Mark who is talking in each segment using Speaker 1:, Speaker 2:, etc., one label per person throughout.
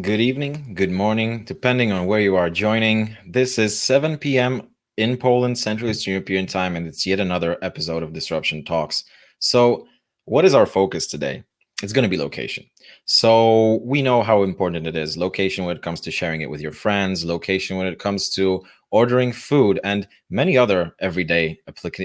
Speaker 1: Good evening, good morning, depending on where you are joining. This is 7 p.m. in Poland, Central Eastern European time, and it's yet another episode of Disruption Talks. So, what is our focus today? It's going to be location. So, we know how important it is location when it comes to sharing it with your friends, location when it comes to ordering food, and many other everyday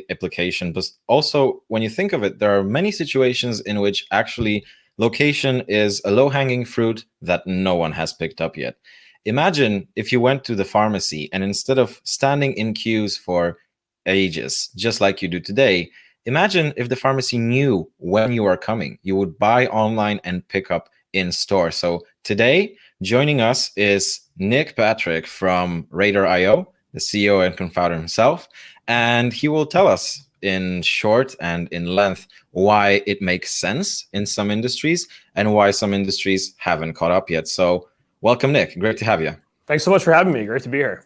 Speaker 1: applications. But also, when you think of it, there are many situations in which actually location is a low hanging fruit that no one has picked up yet. Imagine if you went to the pharmacy and instead of standing in queues for ages, just like you do today, imagine if the pharmacy knew when you are coming. You would buy online and pick up in store. So today, joining us is Nick Patrick from Radar.io, the CEO and co-founder himself, and he will tell us in short and in length why it makes sense in some industries and why some industries haven't caught up yet. So welcome, Nick. Great to have you.
Speaker 2: Thanks so much for having me. Great to be here.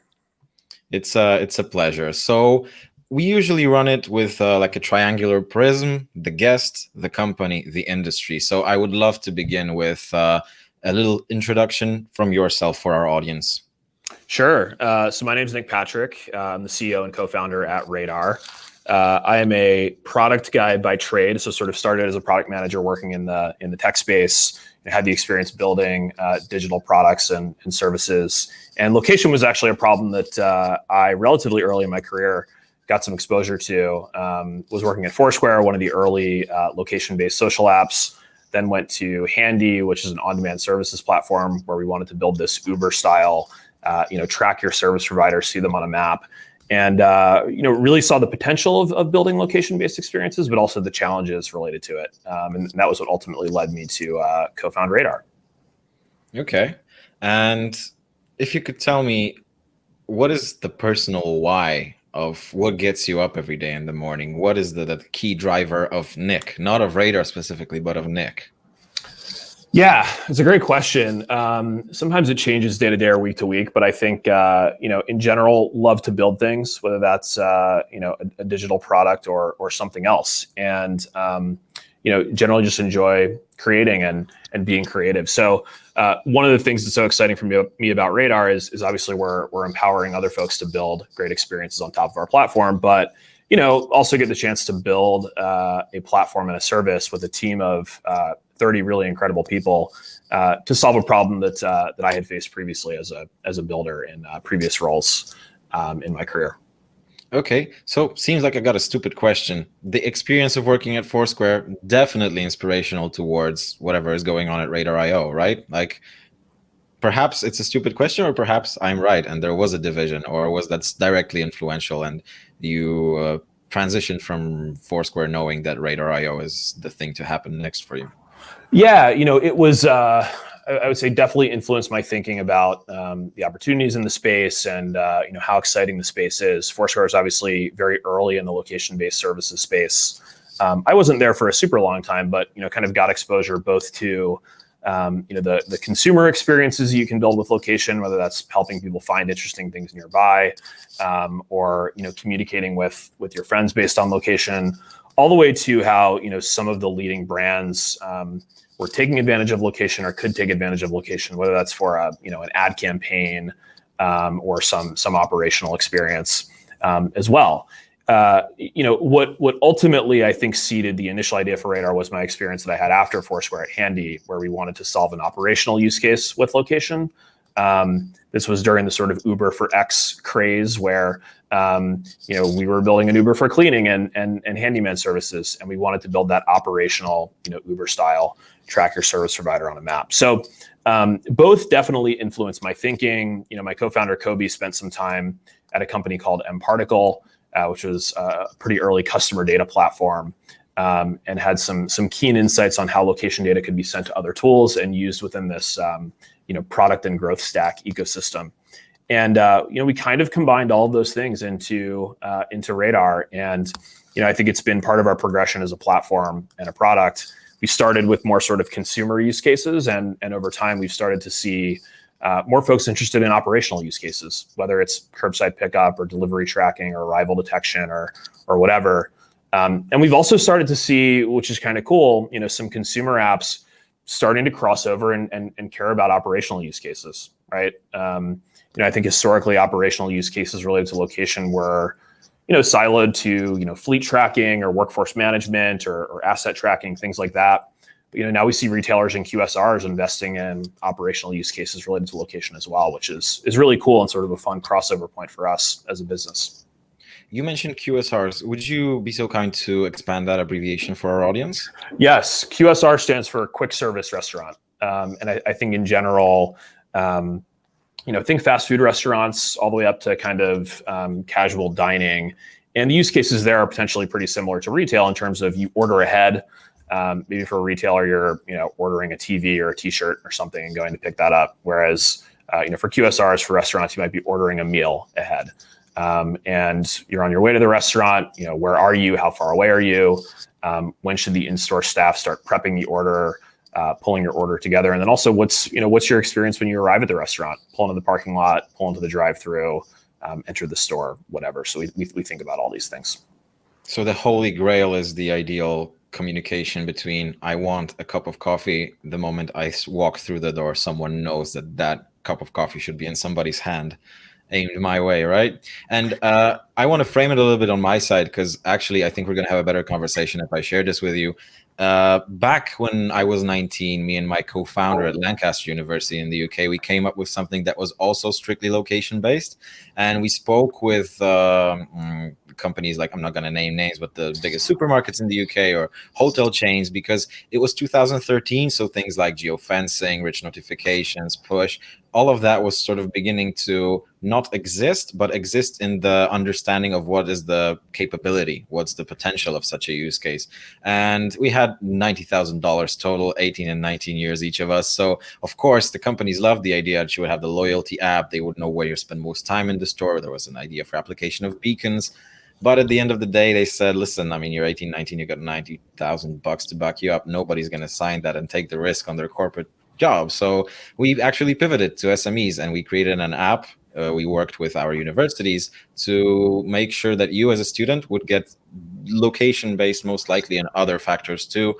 Speaker 1: It's a pleasure. So we usually run it with like a triangular prism: the guest, the company, the industry. So I would love to begin with a little introduction from yourself for our audience.
Speaker 2: Sure. So my name is Nick Patrick. I'm the CEO and co-founder at Radar. I am a product guy by trade, so sort of started as a product manager working in the tech space. And had the experience building digital products and services. And location was actually a problem that I relatively early in my career got some exposure to. Was working at Foursquare, one of the early location-based social apps. Then went to Handy, which is an on-demand services platform where we wanted to build this Uber-style, track your service providers, see them on a map. And really saw the potential of building location-based experiences, but also the challenges related to it. And that was what ultimately led me to co-found Radar.
Speaker 1: Okay. And if you could tell me, what is the personal why of what gets you up every day in the morning? What is the key driver of Nick, not of Radar specifically, but of Nick?
Speaker 2: Yeah, it's a great question. Sometimes it changes day to day or week to week, but I think, in general, love to build things, whether that's, a digital product or something else. And, generally just enjoy creating and being creative. So one of the things that's so exciting for me about Radar is obviously we're empowering other folks to build great experiences on top of our platform, but also get the chance to build a platform and a service with a team of 30 really incredible people to solve a problem that I had faced previously as a builder in previous roles in my career.
Speaker 1: Okay, so seems like I got a stupid question. The experience of working at Foursquare, definitely inspirational towards whatever is going on at Radar.io, right? Like, perhaps it's a stupid question, or perhaps I'm right and there was a division, or was that directly influential and you transitioned from Foursquare knowing that Radar.io is the thing to happen next for you?
Speaker 2: Yeah, it was, I would say, definitely influenced my thinking about the opportunities in the space and, how exciting the space is. Foursquare is obviously very early in the location-based services space. I wasn't there for a super long time, but, kind of got exposure both to, the consumer experiences you can build with location, whether that's helping people find interesting things nearby, or, communicating with your friends based on location, all the way to how, some of the leading brands were taking advantage of location or could take advantage of location, whether that's for an ad campaign or some operational experience as well. What ultimately I think seeded the initial idea for Radar was my experience that I had after Foursquare at Handy, where we wanted to solve an operational use case with location. This was during the sort of Uber for X craze where, we were building an Uber for cleaning and handyman services, and we wanted to build that operational, Uber style track your service provider on a map. So both definitely influenced my thinking. My co-founder Kobe spent some time at a company called mParticle, which was a pretty early customer data platform, and had some keen insights on how location data could be sent to other tools and used within this product and growth stack ecosystem. And we kind of combined all of those things into Radar. And I think it's been part of our progression as a platform and a product. We started with more sort of consumer use cases, and over time we've started to see more folks interested in operational use cases, whether it's curbside pickup or delivery tracking or arrival detection or whatever. And we've also started to see, which is kind of cool, some consumer apps starting to cross over and care about operational use cases, right? I think historically operational use cases related to location were, siloed to, fleet tracking or workforce management or asset tracking, things like that. But, now we see retailers and QSRs investing in operational use cases related to location as well, which is really cool and sort of a fun crossover point for us as a business.
Speaker 1: You mentioned QSRs. Would you be so kind to expand that abbreviation for our audience?
Speaker 2: Yes, QSR stands for quick service restaurant. And I think in general, think fast food restaurants all the way up to kind of casual dining. And the use cases there are potentially pretty similar to retail in terms of you order ahead. Maybe for a retailer, you're ordering a TV or a T-shirt or something and going to pick that up. Whereas for QSRs, for restaurants, you might be ordering a meal ahead. And you're on your way to the restaurant. Where are you? How far away are you? When should the in-store staff start prepping the order, pulling your order together? And then also, what's your experience when you arrive at the restaurant? Pull into the parking lot, pull into the drive-through, enter the store, whatever. So we think about all these things.
Speaker 1: So the holy grail is the ideal communication between I want a cup of coffee. The moment I walk through the door, someone knows that cup of coffee should be in somebody's hand, aimed my way, right? And I want to frame it a little bit on my side, because actually I think we're going to have a better conversation if I share this with you. Back when I was 19, me and my co-founder at Lancaster University in the UK, we came up with something that was also strictly location-based. And we spoke with companies like, I'm not going to name names, but the biggest supermarkets in the UK or hotel chains, because it was 2013. So things like geofencing, rich notifications, push, all of that was sort of beginning to not exist, but exist in the understanding of what is the capability, what's the potential of such a use case. And we had $90,000 total, 18 and 19 years each of us. So of course, the companies loved the idea that you would have the loyalty app. They would know where you spend most time in the store. There was an idea for application of beacons. But at the end of the day, they said, listen, I mean, you're 18, 19, you got $90,000 to back you up. Nobody's going to sign that and take the risk on their corporate job. So we actually pivoted to SMEs and we created an app. We worked with our universities to make sure that you as a student would get location-based, most likely, and other factors too,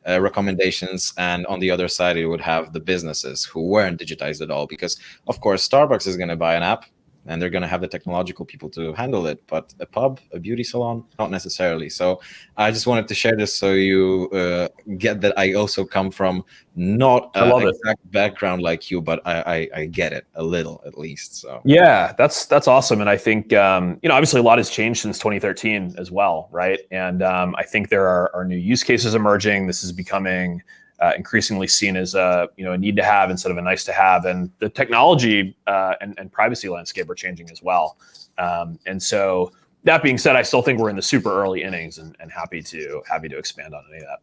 Speaker 1: recommendations. And on the other side, it would have the businesses who weren't digitized at all, because of course, Starbucks is going to buy an app and they're going to have the technological people to handle it. But a pub, a beauty salon, not necessarily. So I just wanted to share this so you get that I also come from not an exact background like you, but I get it a little at least. So
Speaker 2: yeah, that's awesome. And I think, obviously a lot has changed since 2013 as well, right? And I think there are new use cases emerging. This is becoming increasingly seen as a need to have instead of a nice to have, and the technology and privacy landscape are changing as well. And so that being said, I still think we're in the super early innings, and happy to expand on any of that.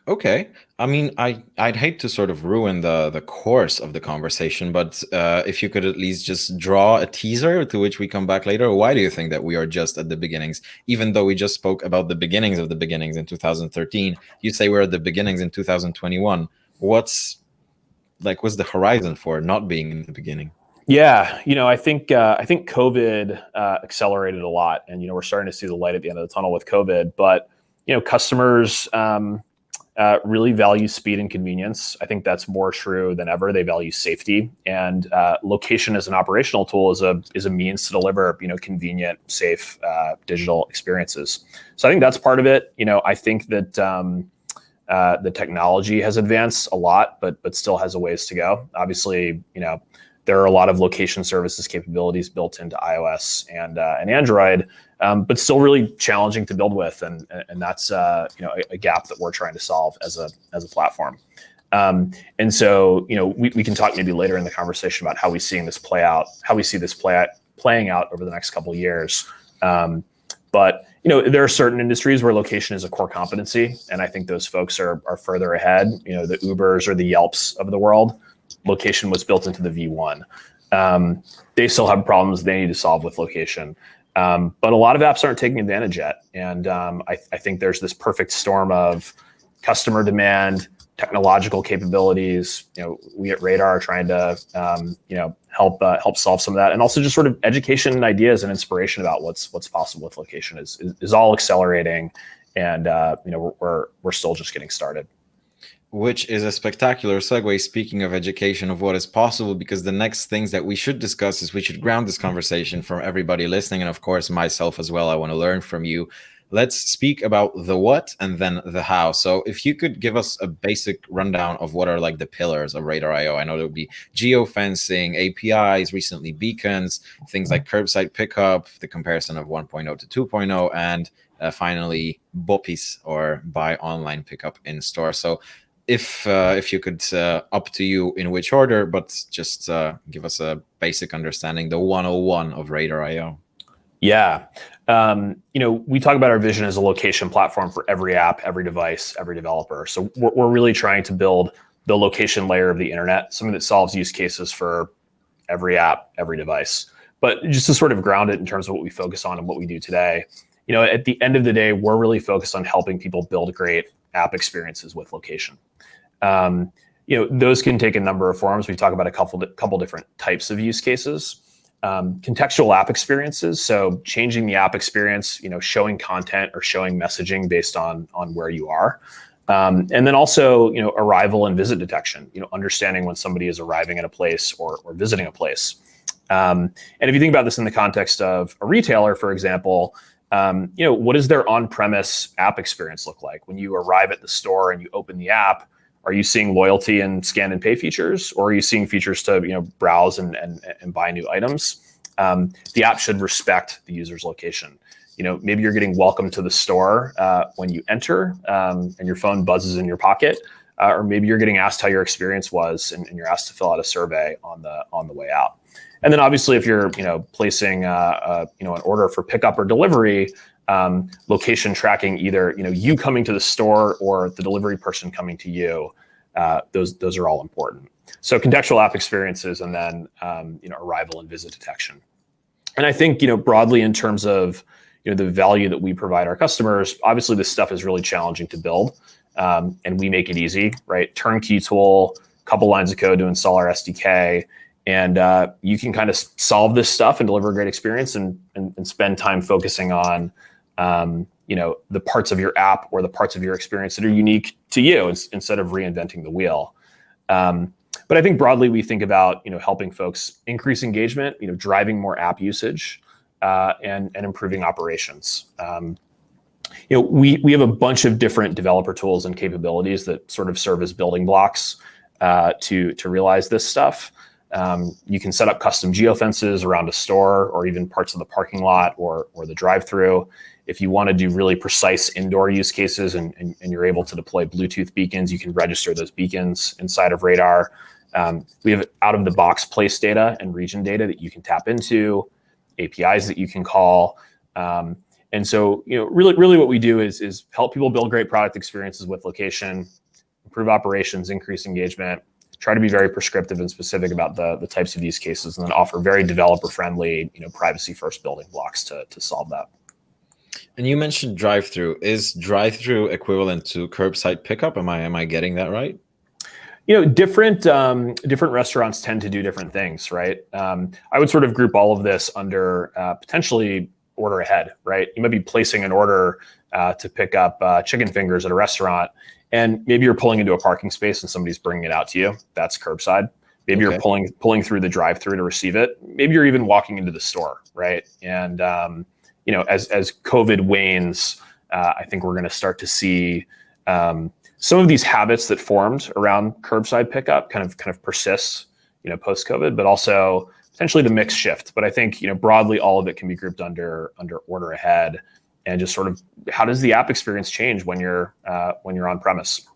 Speaker 1: Okay. I mean, I'd hate to sort of ruin the course of the conversation, but if you could at least just draw a teaser to which we come back later. Why do you think that we are just at the beginnings? Even though we just spoke about the beginnings of the beginnings in 2013, you'd say we're at the beginnings in 2021. What's the horizon for not being in the beginning?
Speaker 2: Yeah, I think COVID accelerated a lot, and we're starting to see the light at the end of the tunnel with COVID. But customers really value speed and convenience. I think that's more true than ever. They value safety, and location as an operational tool is a means to deliver convenient, safe digital experiences. So I think that's part of it. I think that the technology has advanced a lot, but still has a ways to go. Obviously, there are a lot of location services capabilities built into iOS and Android, but still really challenging to build with, and that's a gap that we're trying to solve as a platform. And so we can talk maybe later in the conversation about how we see this playing out over the next couple of years. But there are certain industries where location is a core competency, and I think those folks are further ahead. The Ubers or the Yelps of the world. Location was built into the V1. They still have problems they need to solve with location. But a lot of apps aren't taking advantage yet. And I think there's this perfect storm of customer demand, technological capabilities. We at Radar are trying to help solve some of that, and also just sort of education and ideas and inspiration about what's possible with location is all accelerating, and we're still just getting started.
Speaker 1: which is a spectacular segue, speaking of education, of what is possible, because the next things that we should discuss is we should ground this conversation for everybody listening, and of course myself as well. I want to learn from you. Let's speak about the what and then the how. So if you could give us a basic rundown of what are like the pillars of Radar.io. I know there would be geofencing, APIs, recently beacons, things like curbside pickup, the comparison of 1.0 to 2.0, and finally BOPIS, or buy online pickup in store. So if you could, up to you in which order, but just give us a basic understanding, the 101 of Radar.io.
Speaker 2: Yeah. We talk about our vision as a location platform for every app, every device, every developer. So we're really trying to build the location layer of the internet, something that solves use cases for every app, every device. But just to sort of ground it in terms of what we focus on and what we do today, at the end of the day, we're really focused on helping people build great app experiences with location. Those can take a number of forms. We talk about a couple different types of use cases. Contextual app experiences, so changing the app experience, showing content or showing messaging based on where you are. And then also, arrival and visit detection, understanding when somebody is arriving at a place or visiting a place. And if you think about this in the context of a retailer, for example, what does their on-premise app experience look like? When you arrive at the store and you open the app, are you seeing loyalty and scan and pay features, or are you seeing features to browse and buy new items? The app should respect the user's location. Maybe you're getting welcomed to the store when you enter, and your phone buzzes in your pocket, or maybe you're getting asked how your experience was, and you're asked to fill out a survey on the way out. And then obviously, if you're placing an order for pickup or delivery, location tracking, either you coming to the store or the delivery person coming to you, those are all important. So contextual app experiences, and then arrival and visit detection. And I think broadly in terms of the value that we provide our customers, obviously this stuff is really challenging to build, and we make it easy, right? Turnkey tool, couple lines of code to install our SDK. And you can kind of solve this stuff and deliver a great experience, and spend time focusing on the parts of your app or the parts of your experience that are unique to you, instead of reinventing the wheel. But I think broadly we think about helping folks increase engagement, driving more app usage, and improving operations. We have a bunch of different developer tools and capabilities that sort of serve as building blocks to realize this stuff. You can set up custom geofences around a store, or even parts of the parking lot or the drive-through. If you want to do really precise indoor use cases and you're able to deploy Bluetooth beacons, you can register those beacons inside of Radar. We have out-of-the-box place data and region data that you can tap into, APIs that you can call. And so, really what we do is help people build great product experiences with location, improve operations, increase engagement, try to be very prescriptive and specific about the types of use cases, and then offer very developer-friendly, privacy-first building blocks to solve that.
Speaker 1: And you mentioned drive-through. Is drive-through equivalent to curbside pickup? Am I getting that right?
Speaker 2: Different restaurants tend to do different things, right? I would sort of group all of this under potentially order ahead, right? You might be placing an order to pick up chicken fingers at a restaurant, and maybe you're pulling into a parking space and somebody's bringing it out to you. That's curbside. Maybe you're pulling through the drive-through to receive it. Maybe you're even walking into the store, right? And as COVID wanes, I think we're going to start to see some of these habits that formed around curbside pickup kind of persist, post-COVID, but also potentially the mix shift. But I think broadly all of it can be grouped under order ahead, and just sort of how does the app experience change when you're on premise.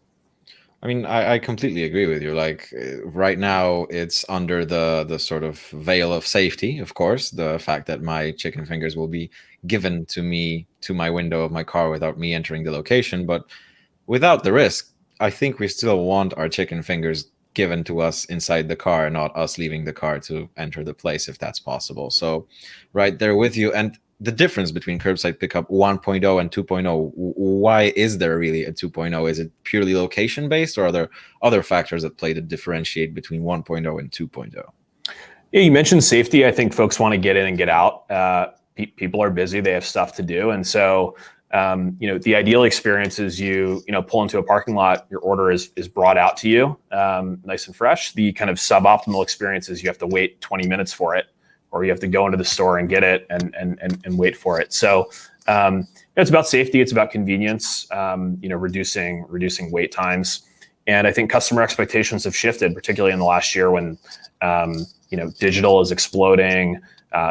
Speaker 1: I mean, I completely agree with you. Like right now, it's under the sort of veil of safety, of course, the fact that my chicken fingers will be given to me to my window of my car without me entering the location. But without the risk, I think we still want our chicken fingers given to us inside the car, not us leaving the car to enter the place, if that's possible. So right there with you. And the difference between curbside pickup 1.0 and 2.0, why is there really a 2.0? Is it purely location based, or are there other factors at play to differentiate between 1.0 and 2.0?
Speaker 2: Yeah, you mentioned safety. I think folks want to get in and get out. People are busy, they have stuff to do. And so The ideal experience is you pull into a parking lot, your order is brought out to you, nice and fresh. The kind of suboptimal experience is you have to wait 20 minutes for it, or you have to go into the store and get it and wait for it. So it's about safety, it's about convenience, reducing wait times. And I think customer expectations have shifted, particularly in the last year when digital is exploding.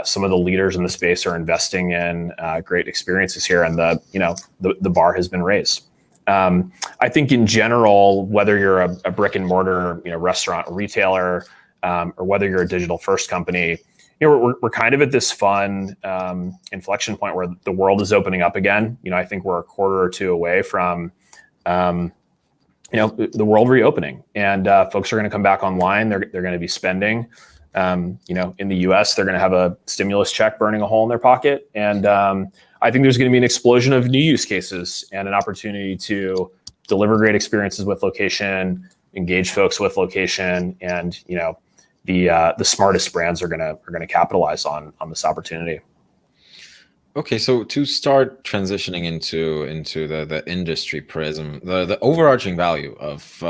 Speaker 2: Some of the leaders in the space are investing in great experiences here, and the bar has been raised. I think in general, whether you're a brick and mortar restaurant or retailer, or whether you're a digital first company, we're kind of at this fun inflection point where the world is opening up again. I think we're a quarter or two away from the world reopening, and folks are going to come back online. They're going to be spending. In the U.S., they're going to have a stimulus check burning a hole in their pocket, and I think there's going to be an explosion of new use cases and an opportunity to deliver great experiences with location, engage folks with location, and the smartest brands are going to capitalize on this opportunity.
Speaker 1: Okay, so to start transitioning into the industry prism, the overarching value of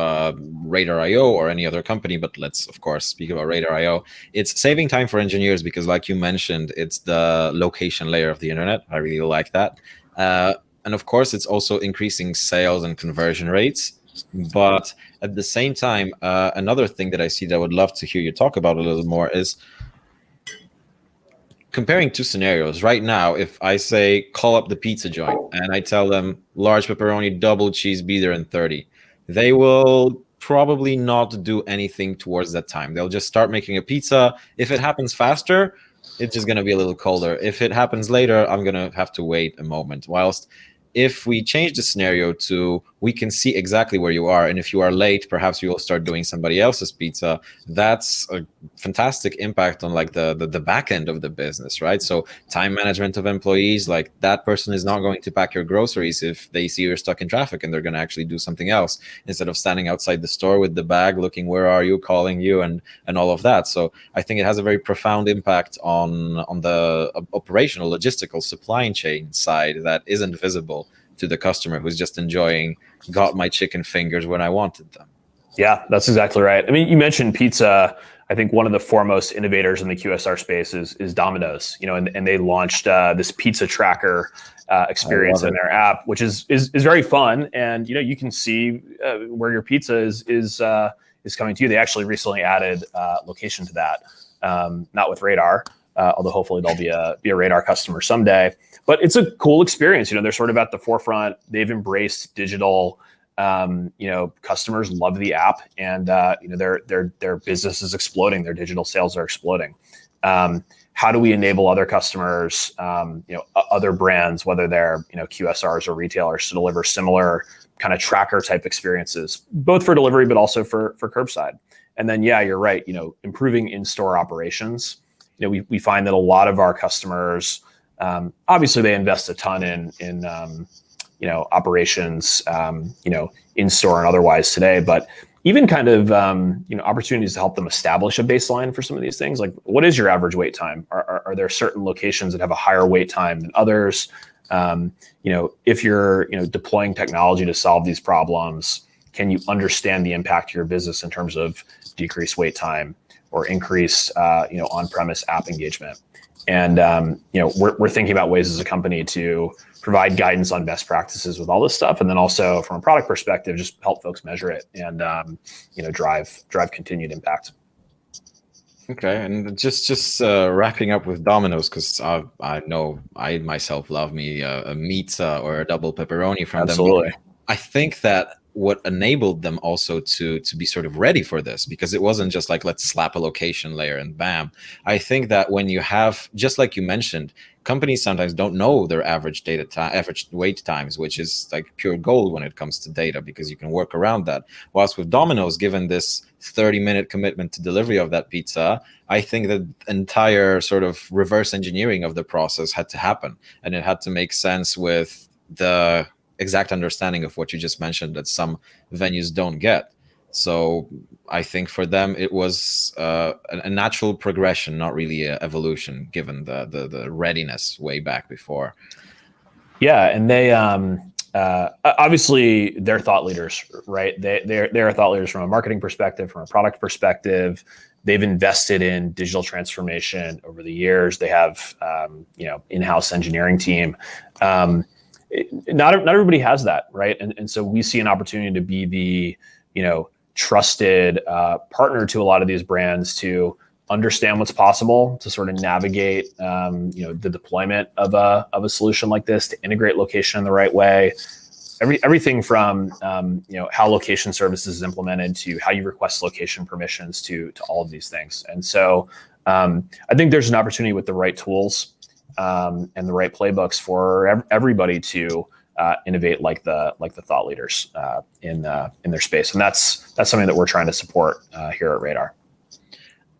Speaker 1: Radar.io or any other company, but let's of course speak about Radar.io. It's saving time for engineers because, like you mentioned, it's the location layer of the internet. I really like that, and of course, it's also increasing sales and conversion rates. But at the same time, another thing that I see that I would love to hear you talk about a little more is comparing two scenarios. Right now, if I say call up the pizza joint and I tell them large pepperoni, double cheese, be there in 30, they will probably not do anything towards that time. They'll just start making a pizza. If it happens faster, it's just going to be a little colder. If it happens later, I'm going to have to wait a moment. Whilst if we change the scenario to we can see exactly where you are, and if you are late, perhaps we will start doing somebody else's pizza. That's a fantastic impact on like the back end of the business, right? So time management of employees, like that person is not going to pack your groceries if they see you're stuck in traffic, and they're going to actually do something else instead of standing outside the store with the bag looking where are you, calling you, and all of that. So I think it has a very profound impact on the operational logistical supply chain side that isn't visible to the customer who's just enjoying got my chicken fingers when I wanted them.
Speaker 2: Yeah, that's exactly right. I mean, you mentioned pizza. I think one of the foremost innovators in the QSR space is Domino's, and they launched this pizza tracker experience in their app, which is very fun. And, you can see where your pizza is coming to you. They actually recently added location to that, not with Radar, although hopefully they'll be a Radar customer someday. But it's a cool experience. They're sort of at the forefront. They've embraced digital. Customers love the app, and their business is exploding. Their digital sales are exploding. How do we enable other customers, other brands, whether they're QSRs or retailers, to deliver similar kind of tracker type experiences, both for delivery but also for curbside? And then, yeah, you're right. Improving in-store operations. We find that a lot of our customers, obviously, they invest a ton in operations, in store and otherwise today, but even kind of, opportunities to help them establish a baseline for some of these things. Like, what is your average wait time? Are there certain locations that have a higher wait time than others? If you're, deploying technology to solve these problems, can you understand the impact to your business in terms of decreased wait time or increased, on-premise app engagement? And, we're thinking about ways as a company to provide guidance on best practices with all this stuff. And then also from a product perspective, just help folks measure it and, drive continued impact.
Speaker 1: Okay, and just wrapping up with Domino's, because I know I myself love me a meat or a double pepperoni from them.
Speaker 2: Absolutely.
Speaker 1: I think that what enabled them also to be sort of ready for this, because it wasn't just like, let's slap a location layer and bam. I think that when you have, just like you mentioned, companies sometimes don't know their average average wait times, which is like pure gold when it comes to data, because you can work around that. Whilst with Domino's, given this 30-minute commitment to delivery of that pizza, I think the entire sort of reverse engineering of the process had to happen, and it had to make sense with the exact understanding of what you just mentioned that some venues don't get. So I think for them it was a natural progression, not really an evolution, given the readiness way back before.
Speaker 2: Yeah, and they obviously they're thought leaders, right? They're thought leaders from a marketing perspective, from a product perspective. They've invested in digital transformation over the years. They have in-house engineering team. Not everybody has that, right? And so we see an opportunity to be the trusted partner to a lot of these brands to understand what's possible, to sort of navigate the deployment of a solution like this, to integrate location in the right way. Everything from how location services is implemented to how you request location permissions to all of these things. And so I think there's an opportunity with the right tools and the right playbooks for everybody to innovate like the thought leaders in their space, and that's something that we're trying to support here at Radar.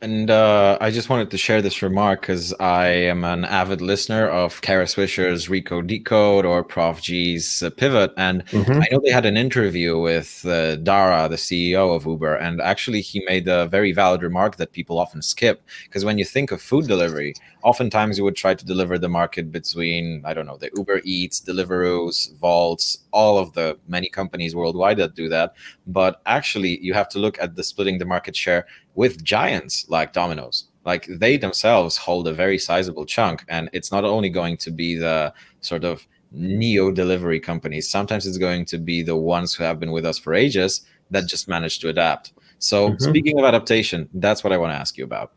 Speaker 1: And I just wanted to share this remark because I am an avid listener of Kara Swisher's Recode Decode or Prof G's Pivot. And I know they had an interview with Dara, the CEO of Uber. And actually, he made a very valid remark that people often skip. Because when you think of food delivery, oftentimes you would try to deliver the market between, I don't know, the Uber Eats, Deliveroo's, Volts, all of the many companies worldwide that do that. But actually, you have to look at the splitting the market share with giants like Domino's. Like they themselves hold a very sizable chunk, and it's not only going to be the sort of neo delivery companies. Sometimes it's going to be the ones who have been with us for ages that just managed to adapt. So speaking of adaptation, that's what I want to ask you about.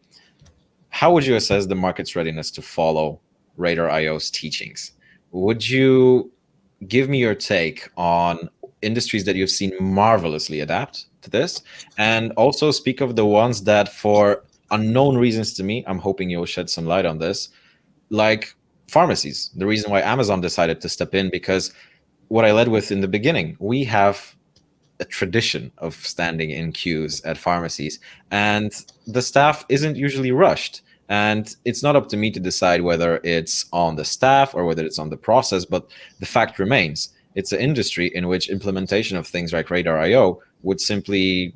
Speaker 1: How would you assess the market's readiness to follow Radar IO's teachings? Would you give me your take on industries that you've seen marvelously adapt to this, and also speak of the ones that, for unknown reasons to me, I'm hoping you'll shed some light on this, like pharmacies. The reason why Amazon decided to step in, because what I led with in the beginning, we have a tradition of standing in queues at pharmacies, and the staff isn't usually rushed. And it's not up to me to decide whether it's on the staff or whether it's on the process, but the fact remains, it's an industry in which implementation of things like Radar IO would simply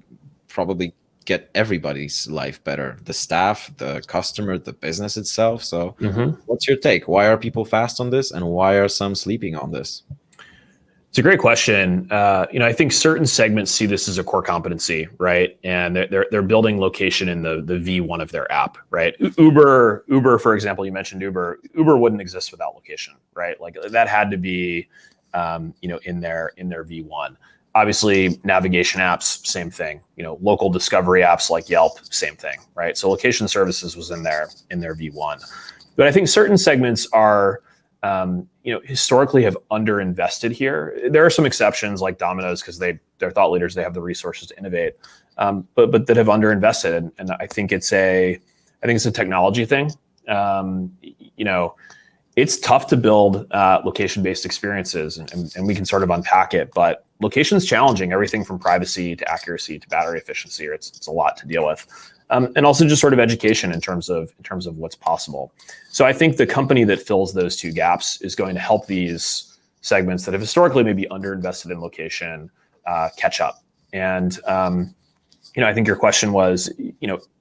Speaker 1: probably get everybody's life better, the staff, the customer, the business itself. So what's your take? Why are people fast on this, and why are some sleeping on this?
Speaker 2: It's a great question. I think certain segments see this as a core competency, right? And they're building location in the V1 of their app, right? Uber, for example, you mentioned Uber. Uber wouldn't exist without location, right? Like that had to be, in their V1. Obviously, navigation apps, same thing. Local discovery apps like Yelp, same thing, right? So location services was in their V1. But I think certain segments are historically have underinvested here. There are some exceptions like Domino's because they're thought leaders, they have the resources to innovate, but that have underinvested, and I think it's a technology thing. It's tough to build location-based experiences, and we can sort of unpack it. But location's challenging. Everything from privacy to accuracy to battery efficiency. It's a lot to deal with. And also just sort of education in terms of what's possible. So I think the company that fills those two gaps is going to help these segments that have historically maybe underinvested in location catch up. And I think your question was,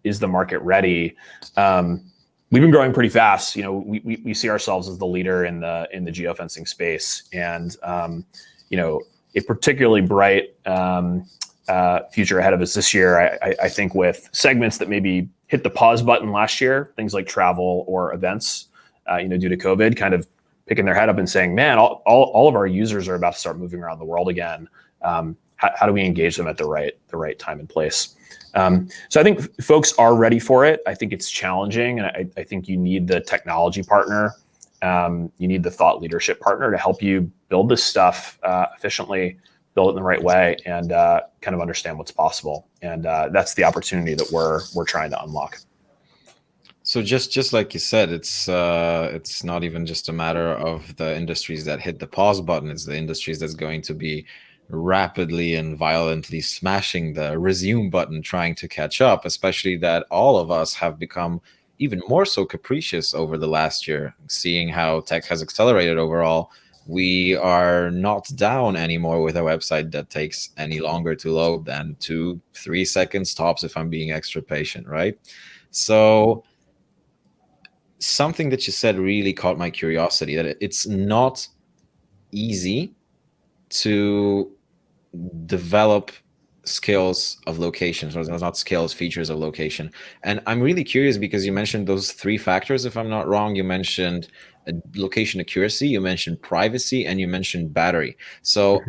Speaker 2: is the market ready? We've been growing pretty fast. We see ourselves as the leader in the geofencing space, and a particularly bright future ahead of us this year. I think with segments that maybe hit the pause button last year, things like travel or events, due to COVID, kind of picking their head up and saying, "Man, all of our users are about to start moving around the world again. How do we engage them at the right time and place?" So I think folks are ready for it. I think it's challenging, and I think you need the technology partner, you need the thought leadership partner to help you build this stuff efficiently, build it in the right way, and kind of understand what's possible. And that's the opportunity that we're trying to unlock.
Speaker 1: So just like you said, it's not even just a matter of the industries that hit the pause button. It's the industries that's going to be rapidly and violently smashing the resume button, trying to catch up, especially that all of us have become even more so capricious over the last year, seeing how tech has accelerated overall. We are not down anymore with a website that takes any longer to load than 2-3 seconds tops if I'm being extra patient, right? So something that you said really caught my curiosity, that it's not easy to develop skills of location, so not skills, features of location. And I'm really curious because you mentioned those three factors, if I'm not wrong. You mentioned location accuracy, you mentioned privacy, and you mentioned battery. So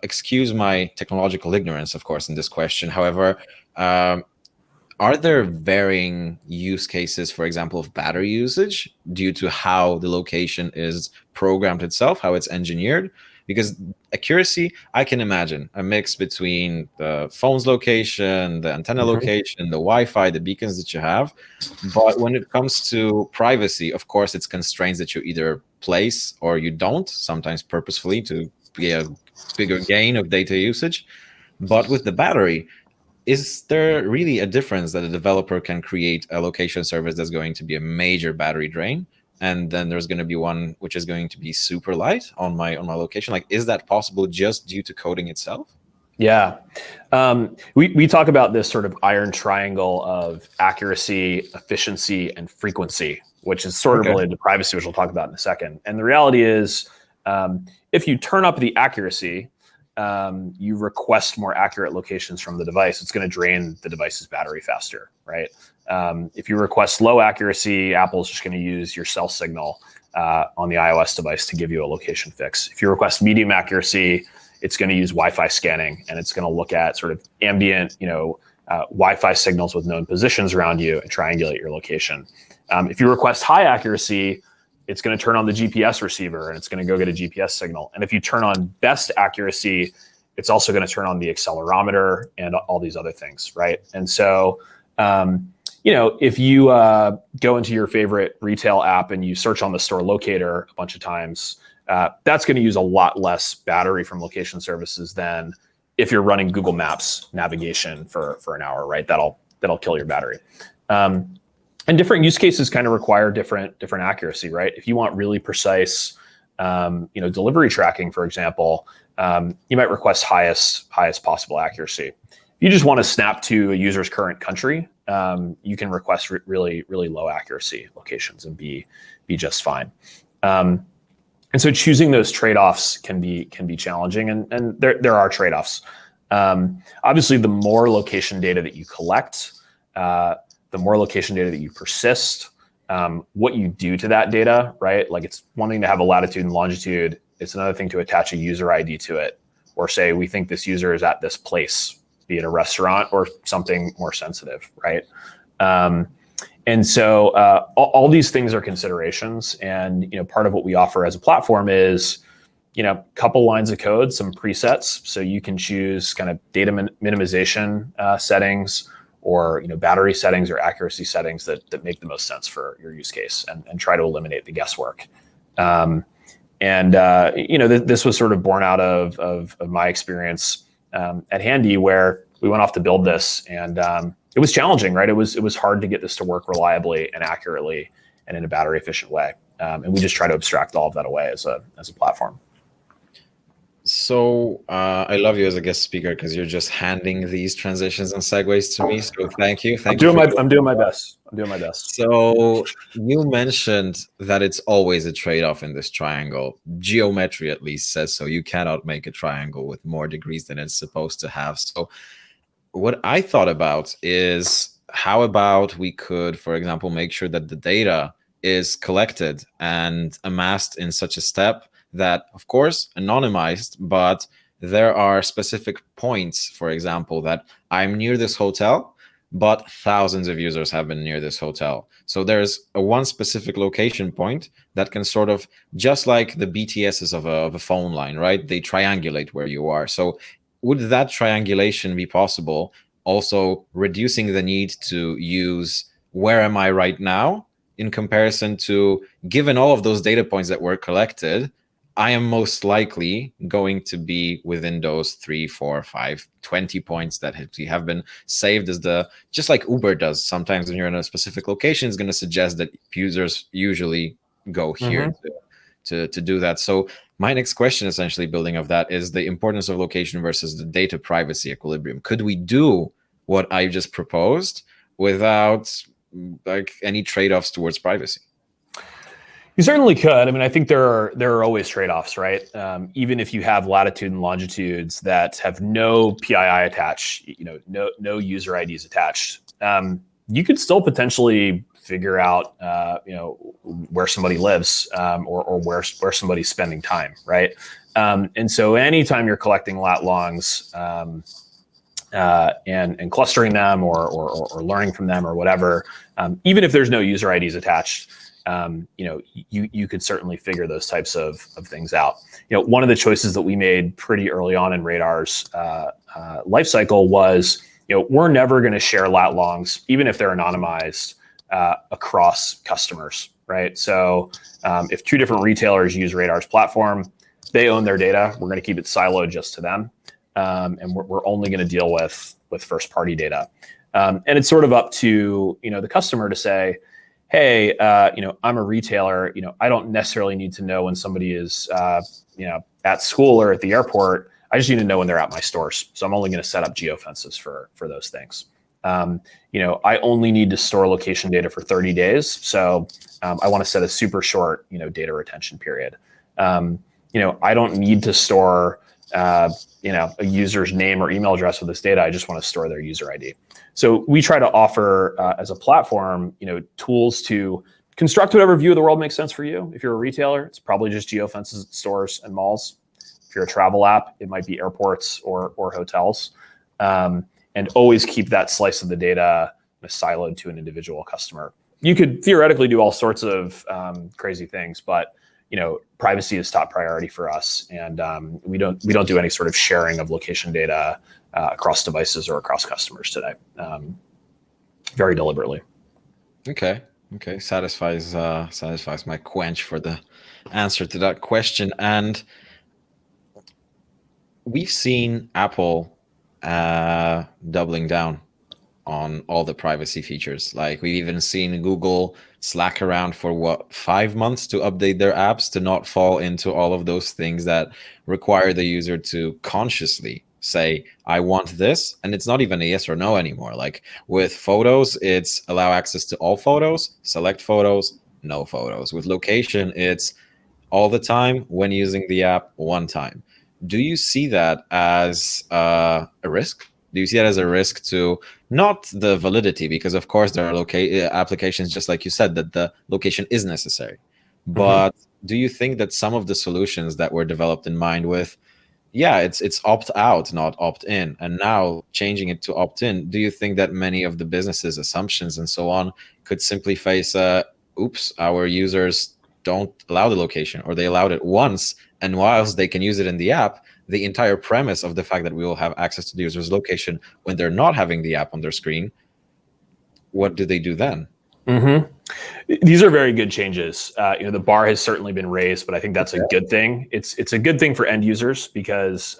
Speaker 1: excuse my technological ignorance, of course, in this question. However, are there varying use cases, for example, of battery usage due to how the location is programmed itself, how it's engineered? Because accuracy, I can imagine a mix between the phone's location, the antenna location, the Wi-Fi, the beacons that you have. But when it comes to privacy, of course, it's constraints that you either place or you don't, sometimes purposefully to get a bigger gain of data usage. But with the battery, is there really a difference that a developer can create a location service that's going to be a major battery drain, and then there's going to be one which is going to be super light on my location? Like, is that possible just due to coding itself?
Speaker 2: Yeah. We talk about this sort of iron triangle of accuracy, efficiency, and frequency, which is sort of related to privacy, which we'll talk about in a second. And the reality is, if you turn up the accuracy, you request more accurate locations from the device, it's going to drain the device's battery faster, right? If you request low accuracy, Apple's just going to use your cell signal on the iOS device to give you a location fix. If you request medium accuracy, it's going to use Wi-Fi scanning, and it's going to look at sort of ambient, Wi-Fi signals with known positions around you and triangulate your location. If you request high accuracy, it's going to turn on the GPS receiver and it's going to go get a GPS signal. And if you turn on best accuracy, it's also going to turn on the accelerometer and all these other things, right? And so, if you go into your favorite retail app and you search on the store locator a bunch of times, that's going to use a lot less battery from location services than if you're running Google Maps navigation for an hour, right? That'll kill your battery. And different use cases kind of require different accuracy, right? If you want really precise, delivery tracking, for example, you might request highest possible accuracy. If you just want to snap to a user's current country, you can request really low accuracy locations and be just fine. And so choosing those trade-offs can be challenging, and there are trade-offs. Obviously, the more location data that you collect, the more location data that you persist, what you do to that data, right? Like, it's one thing to have a latitude and longitude. It's another thing to attach a user ID to it, or say, we think this user is at this place, be it a restaurant or something more sensitive, right? And so all these things are considerations. And, part of what we offer as a platform is, couple lines of code, some presets. So you can choose kind of data minimization settings, or battery settings or accuracy settings that make the most sense for your use case, and try to eliminate the guesswork. This was sort of born out of my experience at Handy, where we went off to build this, and it was challenging, right? It was hard to get this to work reliably and accurately and in a battery efficient way. And we just try to abstract all of that away as a platform.
Speaker 1: So I love you as a guest speaker because you're just handing these transitions and segues to me. So thank you.
Speaker 2: I'm doing my best.
Speaker 1: So you mentioned that it's always a trade-off in this triangle. Geometry at least says so. You cannot make a triangle with more degrees than it's supposed to have. So what I thought about is, how about we could, for example, make sure that the data is collected and amassed in such a step that, of course, anonymized, but there are specific points, for example, that I'm near this hotel, but thousands of users have been near this hotel. So there's one specific location point that can sort of, just like the BTSs of a phone line, right? They triangulate where you are. So would that triangulation be possible, also reducing the need to use where am I right now, in comparison to, given all of those data points that were collected, I am most likely going to be within those 3, 4, 5, 20 points that have been saved as just like Uber does. Sometimes when you're in a specific location, it's going to suggest that users usually go here to do that. So my next question, essentially building of that, is the importance of location versus the data privacy equilibrium. Could we do what I just proposed without like any trade-offs towards privacy?
Speaker 2: You certainly could. I mean, I think there are always trade-offs, right? Even if you have latitude and longitudes that have no PII attached, no user IDs attached, you could still potentially figure out, where somebody lives, or where somebody's spending time, right? And so, anytime you're collecting lat longs and clustering them or learning from them or whatever, even if there's no user IDs attached, you could certainly figure those types of things out. One of the choices that we made pretty early on in Radar's life cycle was, we're never going to share lat longs, even if they're anonymized, across customers, right? So if two different retailers use Radar's platform, they own their data. We're going to keep it siloed just to them, and we're only going to deal with first-party data. And it's sort of up to the customer to say, hey, I'm a retailer. I don't necessarily need to know when somebody is, at school or at the airport. I just need to know when they're at my stores. So I'm only going to set up geofences for those things. I only need to store location data for 30 days. So I want to set a super short, data retention period. I don't need to store, a user's name or email address with this data. I just want to store their user ID. So we try to offer, as a platform, tools to construct whatever view of the world makes sense for you. If you're a retailer, it's probably just geofences at stores and malls. If you're a travel app, it might be airports or hotels. And always keep that slice of the data siloed to an individual customer. You could theoretically do all sorts of crazy things, but privacy is top priority for us, and we don't do any sort of sharing of location data across devices or across customers today, very deliberately.
Speaker 1: Okay. Satisfies my quench for the answer to that question. And we've seen Apple doubling down on all the privacy features. Like, we've even seen Google slack around for 5 months to update their apps to not fall into all of those things that require the user to consciously say, I want this. And it's not even a yes or no anymore. Like with photos, it's allow access to all photos, select photos, no photos. With location, it's all the time when using the app, one time. Do you see that as a risk? Do you see that as a risk to not the validity? Because of course there are applications, just like you said, that the location is necessary. But do you think that some of the solutions that were developed in mind with, it's opt out, not opt in, and now changing it to opt in, do you think that many of the businesses' assumptions and so on could simply face oops, our users don't allow the location, or they allowed it once, and whilst they can use it in the app, the entire premise of the fact that we will have access to the user's location when they're not having the app on their screen, what do they do then?
Speaker 2: These are very good changes. The bar has certainly been raised, but I think that's a good thing. It's a good thing for end users because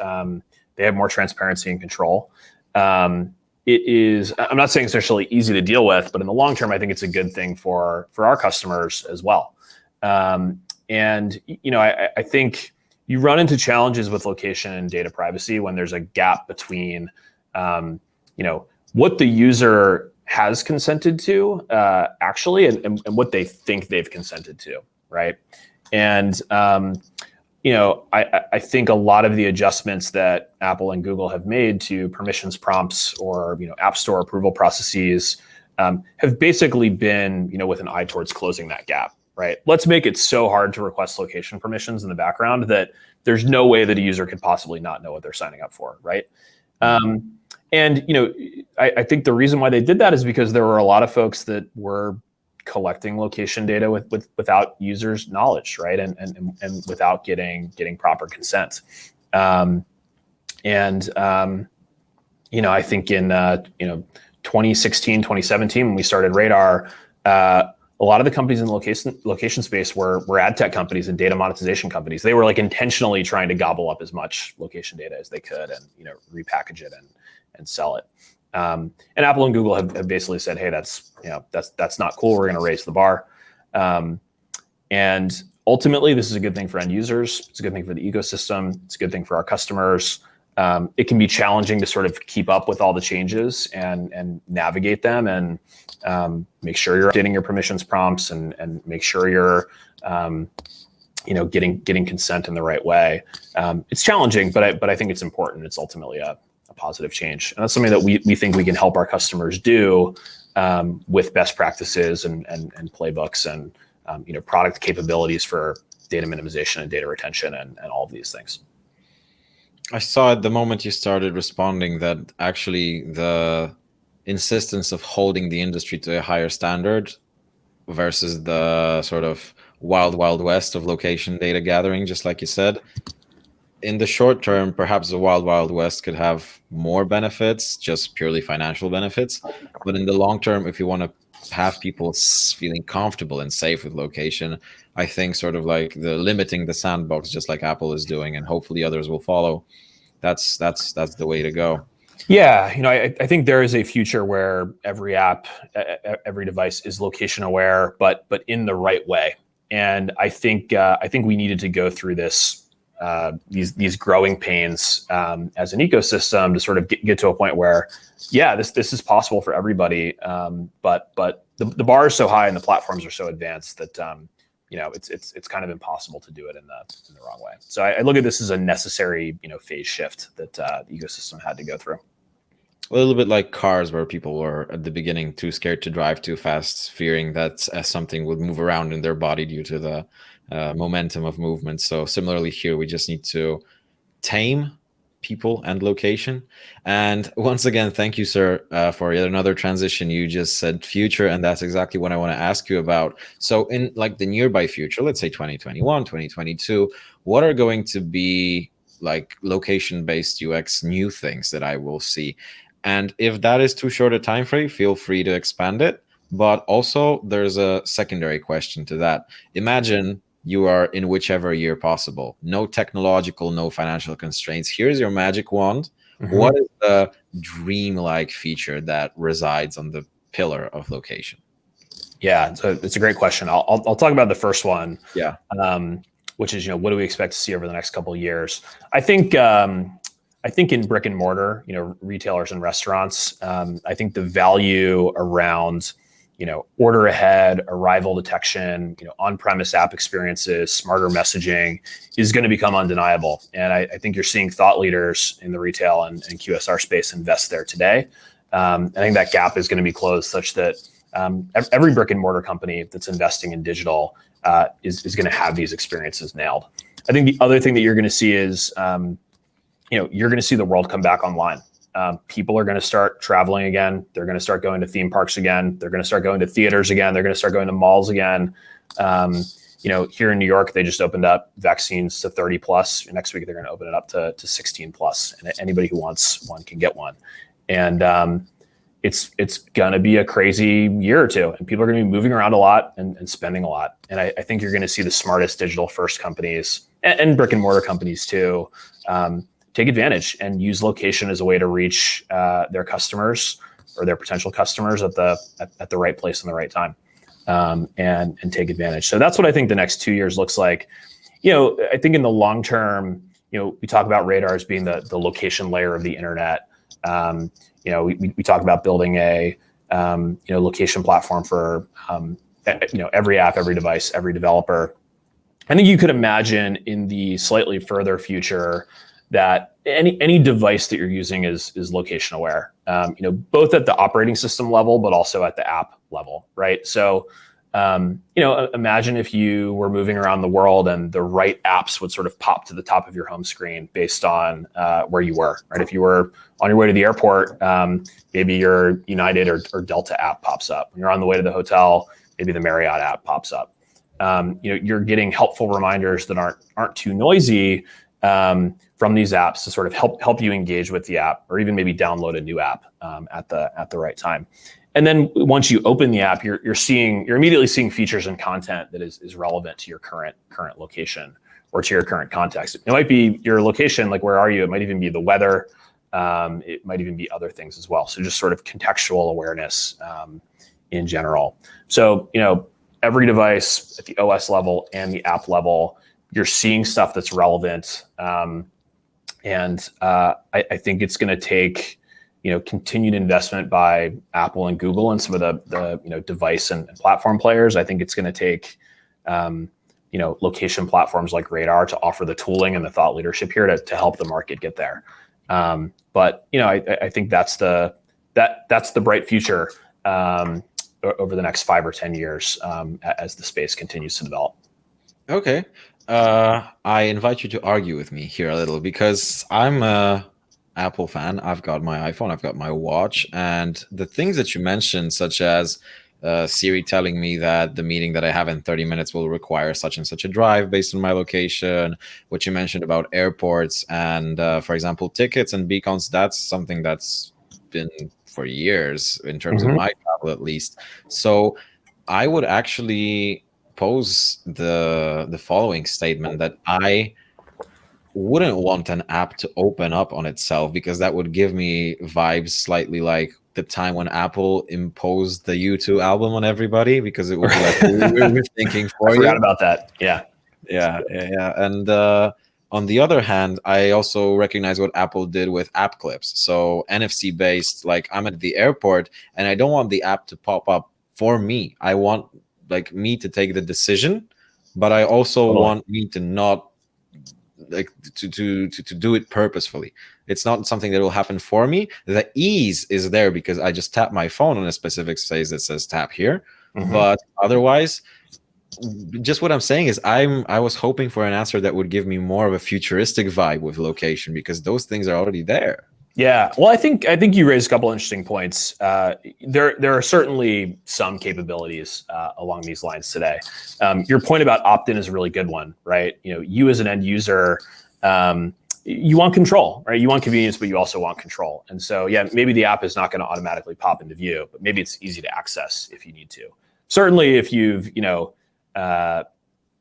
Speaker 2: they have more transparency and control. It is, I'm not saying it's necessarily easy to deal with, but in the long term, I think it's a good thing for our customers as well. And I think you run into challenges with location and data privacy when there's a gap between, what the user has consented to actually, and what they think they've consented to, right? And I think a lot of the adjustments that Apple and Google have made to permissions prompts or App Store approval processes have basically been with an eye towards closing that gap. Right. Let's make it so hard to request location permissions in the background that there's no way that a user could possibly not know what they're signing up for. Right. And I think the reason why they did that is because there were a lot of folks that were collecting location data without users' knowledge, right, and without getting proper consent. I think in 2016, 2017, when we started Radar, a lot of the companies in the location space were ad tech companies and data monetization companies. They were like intentionally trying to gobble up as much location data as they could and repackage it and sell it. And Apple and Google have basically said, hey, that's not cool. We're going to raise the bar. And ultimately, this is a good thing for end users. It's a good thing for the ecosystem. It's a good thing for our customers. It can be challenging to sort of keep up with all the changes and navigate them, and make sure you're updating your permissions prompts, and make sure you're getting consent in the right way. It's challenging, but I think it's important. It's ultimately a positive change, and that's something that we think we can help our customers do with best practices and playbooks and product capabilities for data minimization and data retention and all of these things.
Speaker 1: I saw at the moment you started responding that actually the insistence of holding the industry to a higher standard versus the sort of wild west of location data gathering, just like you said, in the short term, perhaps the wild west could have more benefits, just purely financial benefits. But in the long term, if you want to have people feeling comfortable and safe with location, I think sort of like the limiting the sandbox, just like Apple is doing, and hopefully others will follow. That's the way to go.
Speaker 2: Yeah, I think there is a future where every app, every device is location aware, but in the right way. And I think we needed to go through this these growing pains as an ecosystem to sort of get to a point where, yeah, this is possible for everybody. But the bar is so high and the platforms are so advanced that it's kind of impossible to do it in the wrong way. So I look at this as a necessary phase shift that the ecosystem had to go through.
Speaker 1: A little bit like cars, where people were at the beginning too scared to drive too fast, fearing that something would move around in their body due to the momentum of movement. So similarly here, we just need to tame people and location. And once again, thank you, sir, for yet another transition. You just said future, and that's exactly what I want to ask you about. So in like the nearby future, let's say 2021, 2022, what are going to be like location-based UX new things that I will see? And if that is too short a time frame, feel free to expand it. But also, there's a secondary question to that. Imagine you are in whichever year possible. No technological, no financial constraints. Here's your magic wand. Mm-hmm. What is the dream-like feature that resides on the pillar of location?
Speaker 2: Yeah, so it's a great question. I'll talk about the first one.
Speaker 1: Yeah.
Speaker 2: Which is, what do we expect to see over the next couple of years? I think in brick and mortar, retailers and restaurants, I think the value around, order ahead, arrival detection, on-premise app experiences, smarter messaging is going to become undeniable. And I think you're seeing thought leaders in the retail and QSR space invest there today. I think that gap is going to be closed such that every brick and mortar company that's investing in digital is going to have these experiences nailed. I think the other thing that you're going to see is, you're going to see the world come back online. People are going to start traveling again. They're going to start going to theme parks again. They're going to start going to theaters again. They're going to start going to malls again. Here in New York, they just opened up vaccines to 30 plus. Next week, they're going to open it up to 16 plus. And anybody who wants one can get one. And it's going to be a crazy year or two. And people are going to be moving around a lot and spending a lot. And I think you're going to see the smartest digital first companies and brick and mortar companies too, take advantage and use location as a way to reach their customers or their potential customers at the right place and the right time, and take advantage. So that's what I think the next 2 years looks like. I think in the long term, we talk about radar as being the location layer of the internet. We talk about building a location platform for every app, every device, every developer. I think you could imagine in the slightly further future that any device that you're using is location aware, both at the operating system level, but also at the app level, right? So, imagine if you were moving around the world and the right apps would sort of pop to the top of your home screen based on where you were, right? If you were on your way to the airport, maybe your United or Delta app pops up. When you're on the way to the hotel, maybe the Marriott app pops up. You're getting helpful reminders that aren't too noisy, from these apps to sort of help you engage with the app, or even maybe download a new app at the right time. And then once you open the app, you're immediately seeing features and content that is relevant to your current location or to your current context. It might be your location, like where are you? It might even be the weather. It might even be other things as well. So just sort of contextual awareness in general. So every device at the OS level and the app level, you're seeing stuff that's relevant And I think it's going to take continued investment by Apple and Google and some of the device and platform players. I think it's going to take location platforms like Radar to offer the tooling and the thought leadership here to help the market get there. But I think that's the bright future over the next 5 or 10 years as the space continues to develop.
Speaker 1: Okay. I invite you to argue with me here a little because I'm a Apple fan. I've got my iPhone, I've got my watch, and the things that you mentioned, such as Siri telling me that the meeting that I have in 30 minutes will require such and such a drive based on my location, what you mentioned about airports and, for example, tickets and beacons, that's something that's been for years in terms of my travel, at least. So I would actually pose the following statement that I wouldn't want an app to open up on itself because that would give me vibes slightly like the time when Apple imposed the U2 album on everybody because it would be like we're thinking for
Speaker 2: I
Speaker 1: you.
Speaker 2: forgot about that. Yeah.
Speaker 1: And on the other hand, I also recognize what Apple did with app clips. So NFC based, like I'm at the airport and I don't want the app to pop up for me. I want like me to take the decision, but I also want me to not like to do it purposefully. It's not something that will happen for me. The ease is there because I just tap my phone on a specific space that says tap here. But otherwise, just what I'm saying is I was hoping for an answer that would give me more of a futuristic vibe with location because those things are already there.
Speaker 2: Yeah, well, I think you raised a couple interesting points. There are certainly some capabilities along these lines today. Your point about opt-in is a really good one, right? You as an end user, you want control, right? You want convenience, but you also want control. And so, yeah, maybe the app is not going to automatically pop into view, but maybe it's easy to access if you need to. Certainly, if you've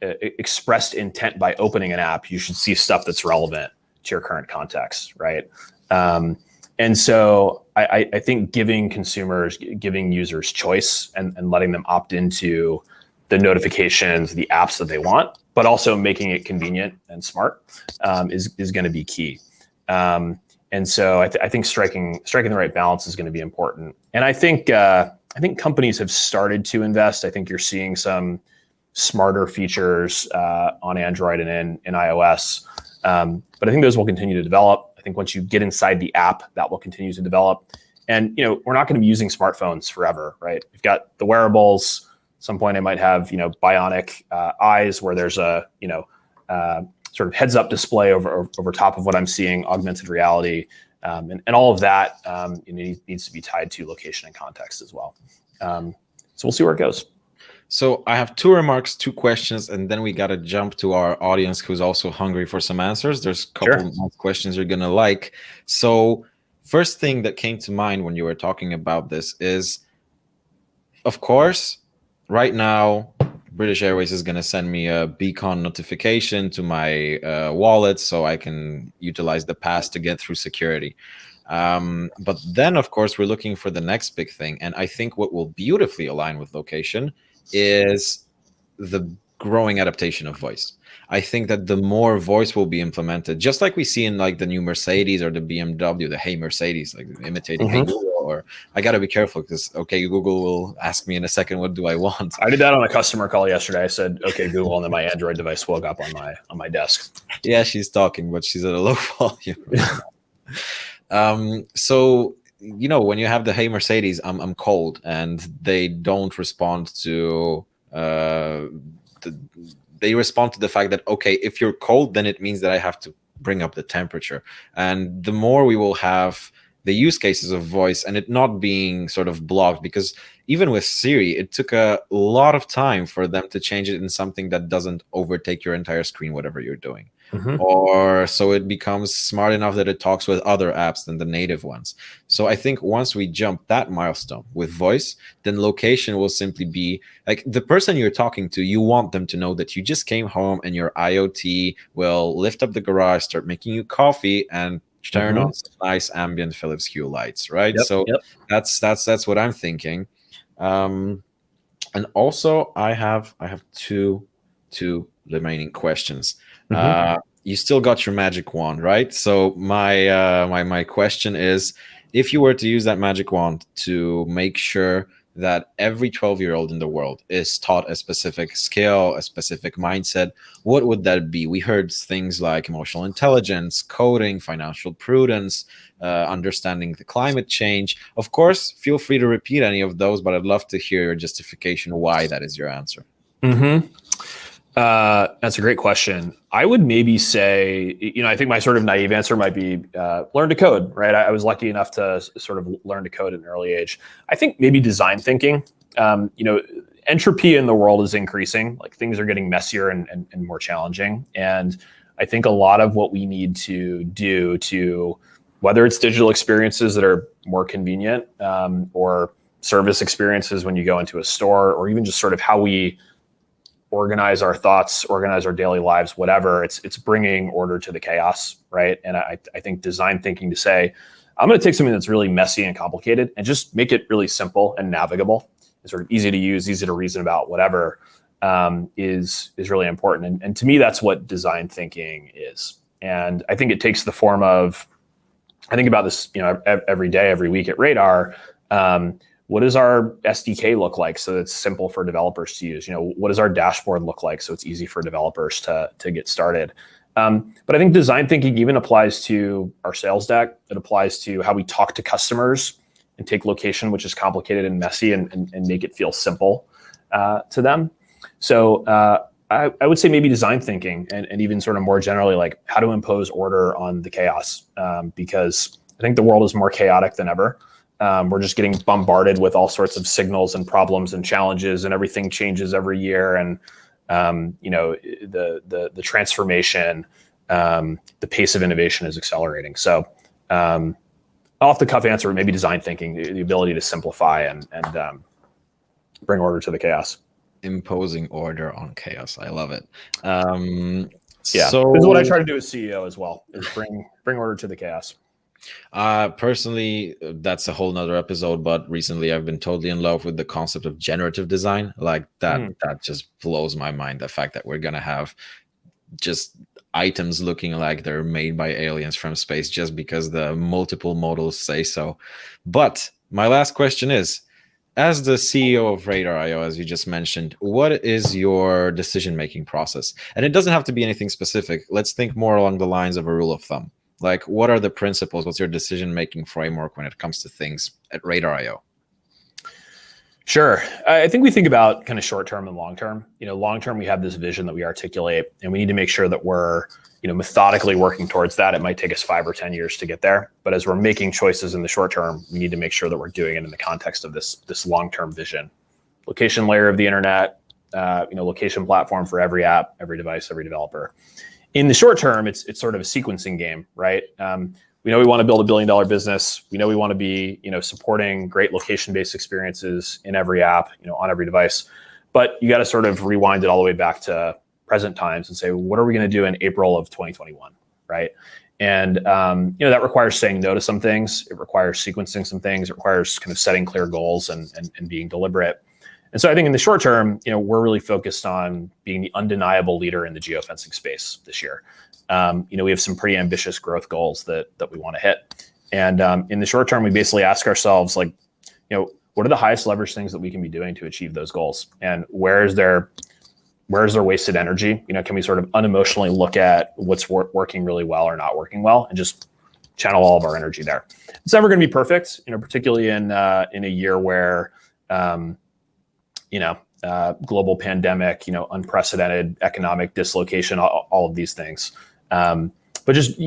Speaker 2: expressed intent by opening an app, you should see stuff that's relevant to your current context, right? And so I think giving users choice and letting them opt into the notifications, the apps that they want, but also making it convenient and smart is going to be key. And so I think striking the right balance is going to be important. And I think companies have started to invest. I think you're seeing some smarter features on Android and in iOS. But I think those will continue to develop. I think once you get inside the app, that will continue to develop. And we're not going to be using smartphones forever, right? We've got the wearables. At some point, I might have bionic eyes where there's a sort of heads-up display over top of what I'm seeing, augmented reality, and all of that needs to be tied to location and context as well. So we'll see where it goes.
Speaker 1: So I have 2 remarks, 2 questions, and then we got to jump to our audience who's also hungry for some answers. There's a couple more questions you're going to like. So first thing that came to mind when you were talking about this is, of course, right now, British Airways is going to send me a beacon notification to my wallet so I can utilize the pass to get through security. But then, of course, we're looking for the next big thing. And I think what will beautifully align with location is the growing adaptation of voice. I think that the more voice will be implemented, just like we see in like the new Mercedes or the BMW, the Hey Mercedes, like imitating Hey Google, or I got to be careful because okay, Google will ask me in a second, what do I want?
Speaker 2: I did that on a customer call yesterday. I said, okay, Google, and then my Android device woke up on my desk.
Speaker 1: Yeah, she's talking, but she's at a low volume. So when you have the Hey Mercedes, I'm cold, and they don't respond to they respond to the fact that okay, if you're cold, then it means that I have to bring up the temperature. And the more we will have the use cases of voice and it not being sort of blocked, because even with Siri, it took a lot of time for them to change it in something that doesn't overtake your entire screen, whatever you're doing. Or so it becomes smart enough that it talks with other apps than the native ones. So I think once we jump that milestone with voice, then location will simply be like the person you're talking to, you want them to know that you just came home and your IoT will lift up the garage, start making you coffee, and turn on some nice ambient Philips Hue lights, right? That's what I'm thinking. And also I have two remaining questions. you still got your magic wand, right? So my question is, if you were to use that magic wand to make sure that every 12-year-old in the world is taught a specific skill, a specific mindset, what would that be? We heard things like emotional intelligence, coding, financial prudence, understanding the climate change. Of course, feel free to repeat any of those, but I'd love to hear your justification why that is your answer.
Speaker 2: Mm-hmm. That's a great question. I would maybe say, I think my sort of naive answer might be learn to code, right? I was lucky enough to sort of learn to code at an early age. I think maybe design thinking. Entropy in the world is increasing. Like things are getting messier and more challenging. And I think a lot of what we need to do to, whether it's digital experiences that are more convenient or service experiences when you go into a store, or even just sort of how we organize our thoughts, organize our daily lives, whatever, it's bringing order to the chaos, right? And I think design thinking to say, I'm going to take something that's really messy and complicated and just make it really simple and navigable, and sort of easy to use, easy to reason about, whatever, is really important. And to me, that's what design thinking is. And I think it takes the form of, I think about this, every day, every week at Radar. What does our SDK look like so it's simple for developers to use? What does our dashboard look like so it's easy for developers to get started? But I think design thinking even applies to our sales deck. It applies to how we talk to customers and take location, which is complicated and messy, and make it feel simple to them. So I would say maybe design thinking, and even sort of more generally, like how to impose order on the chaos, because I think the world is more chaotic than ever. We're just getting bombarded with all sorts of signals and problems and challenges, and everything changes every year. And the transformation, the pace of innovation is accelerating. So, off the cuff answer, maybe design thinking, the ability to simplify and bring order to the chaos.
Speaker 1: Imposing order on chaos. I love it.
Speaker 2: Yeah,
Speaker 1: so
Speaker 2: this is what I try to do as CEO as well, is bring order to the chaos.
Speaker 1: Personally, that's a whole nother episode, but recently I've been totally in love with the concept of generative design. Like that just blows my mind, the fact that we're gonna have just items looking like they're made by aliens from space just because the multiple models say so. But my last question is, as the CEO of Radar.io, as you just mentioned, what is your decision-making process? And it doesn't have to be anything specific. Let's think more along the lines of a rule of thumb. Like, what are the principles? What's your decision-making framework when it comes to things at Radar.io?
Speaker 2: Sure. I think we think about kind of short-term and long-term. Long-term, we have this vision that we articulate, and we need to make sure that we're, methodically working towards that. It might take us 5 or 10 years to get there. But as we're making choices in the short term, we need to make sure that we're doing it in the context of this long-term vision. Location layer of the internet, location platform for every app, every device, every developer. In the short term, it's sort of a sequencing game, right? We know we want to build a $1 billion business. We know we want to be, supporting great location-based experiences in every app, on every device. But you got to sort of rewind it all the way back to present times and say, what are we going to do in April of 2021, right? And that requires saying no to some things. It requires sequencing some things. It requires kind of setting clear goals and being deliberate. And so I think in the short term, we're really focused on being the undeniable leader in the geofencing space this year. We have some pretty ambitious growth goals that we want to hit. And in the short term, we basically ask ourselves, like, what are the highest leverage things that we can be doing to achieve those goals? And where's their wasted energy? Can we sort of unemotionally look at what's working really well or not working well, and just channel all of our energy there? It's never going to be perfect, particularly in a year where, global pandemic, unprecedented economic dislocation, all of these things. But just,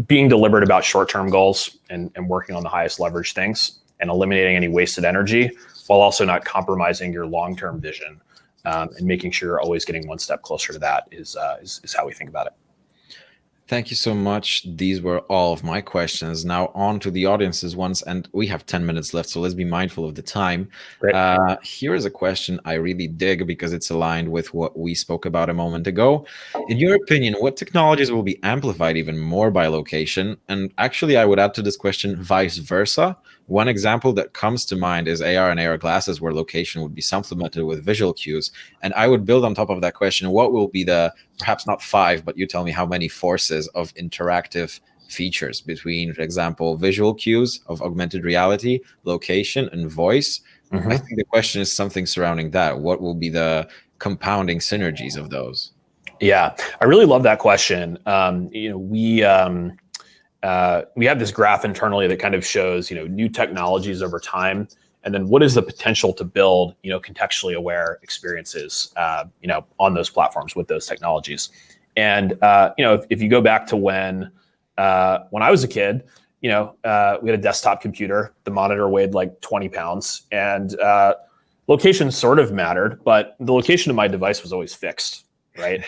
Speaker 2: being deliberate about short-term goals and working on the highest leverage things and eliminating any wasted energy, while also not compromising your long-term vision, and making sure you're always getting one step closer to that is how we think about it.
Speaker 1: Thank you so much. These were all of my questions. Now on to the audience's ones, and we have 10 minutes left, so let's be mindful of the time.
Speaker 2: Great.
Speaker 1: Here is a question I really dig because it's aligned with what we spoke about a moment ago. In your opinion, what technologies will be amplified even more by location? And actually, I would add to this question vice versa. One example that comes to mind is AR and AR glasses, where location would be supplemented with visual cues. And I would build on top of that question, what will be the perhaps not five, but you tell me how many forces of interactive features between, for example, visual cues of augmented reality, location, and voice. I
Speaker 2: Mm-hmm.
Speaker 1: think the question is something surrounding that. What will be the compounding synergies of those?
Speaker 2: Yeah, I really love that question. We have this graph internally that kind of shows new technologies over time, and then what is the potential to build contextually aware experiences on those platforms with those technologies. And if you go back to when I was a kid, we had a desktop computer. The monitor weighed like 20 pounds, and location sort of mattered, but the location of my device was always fixed, right?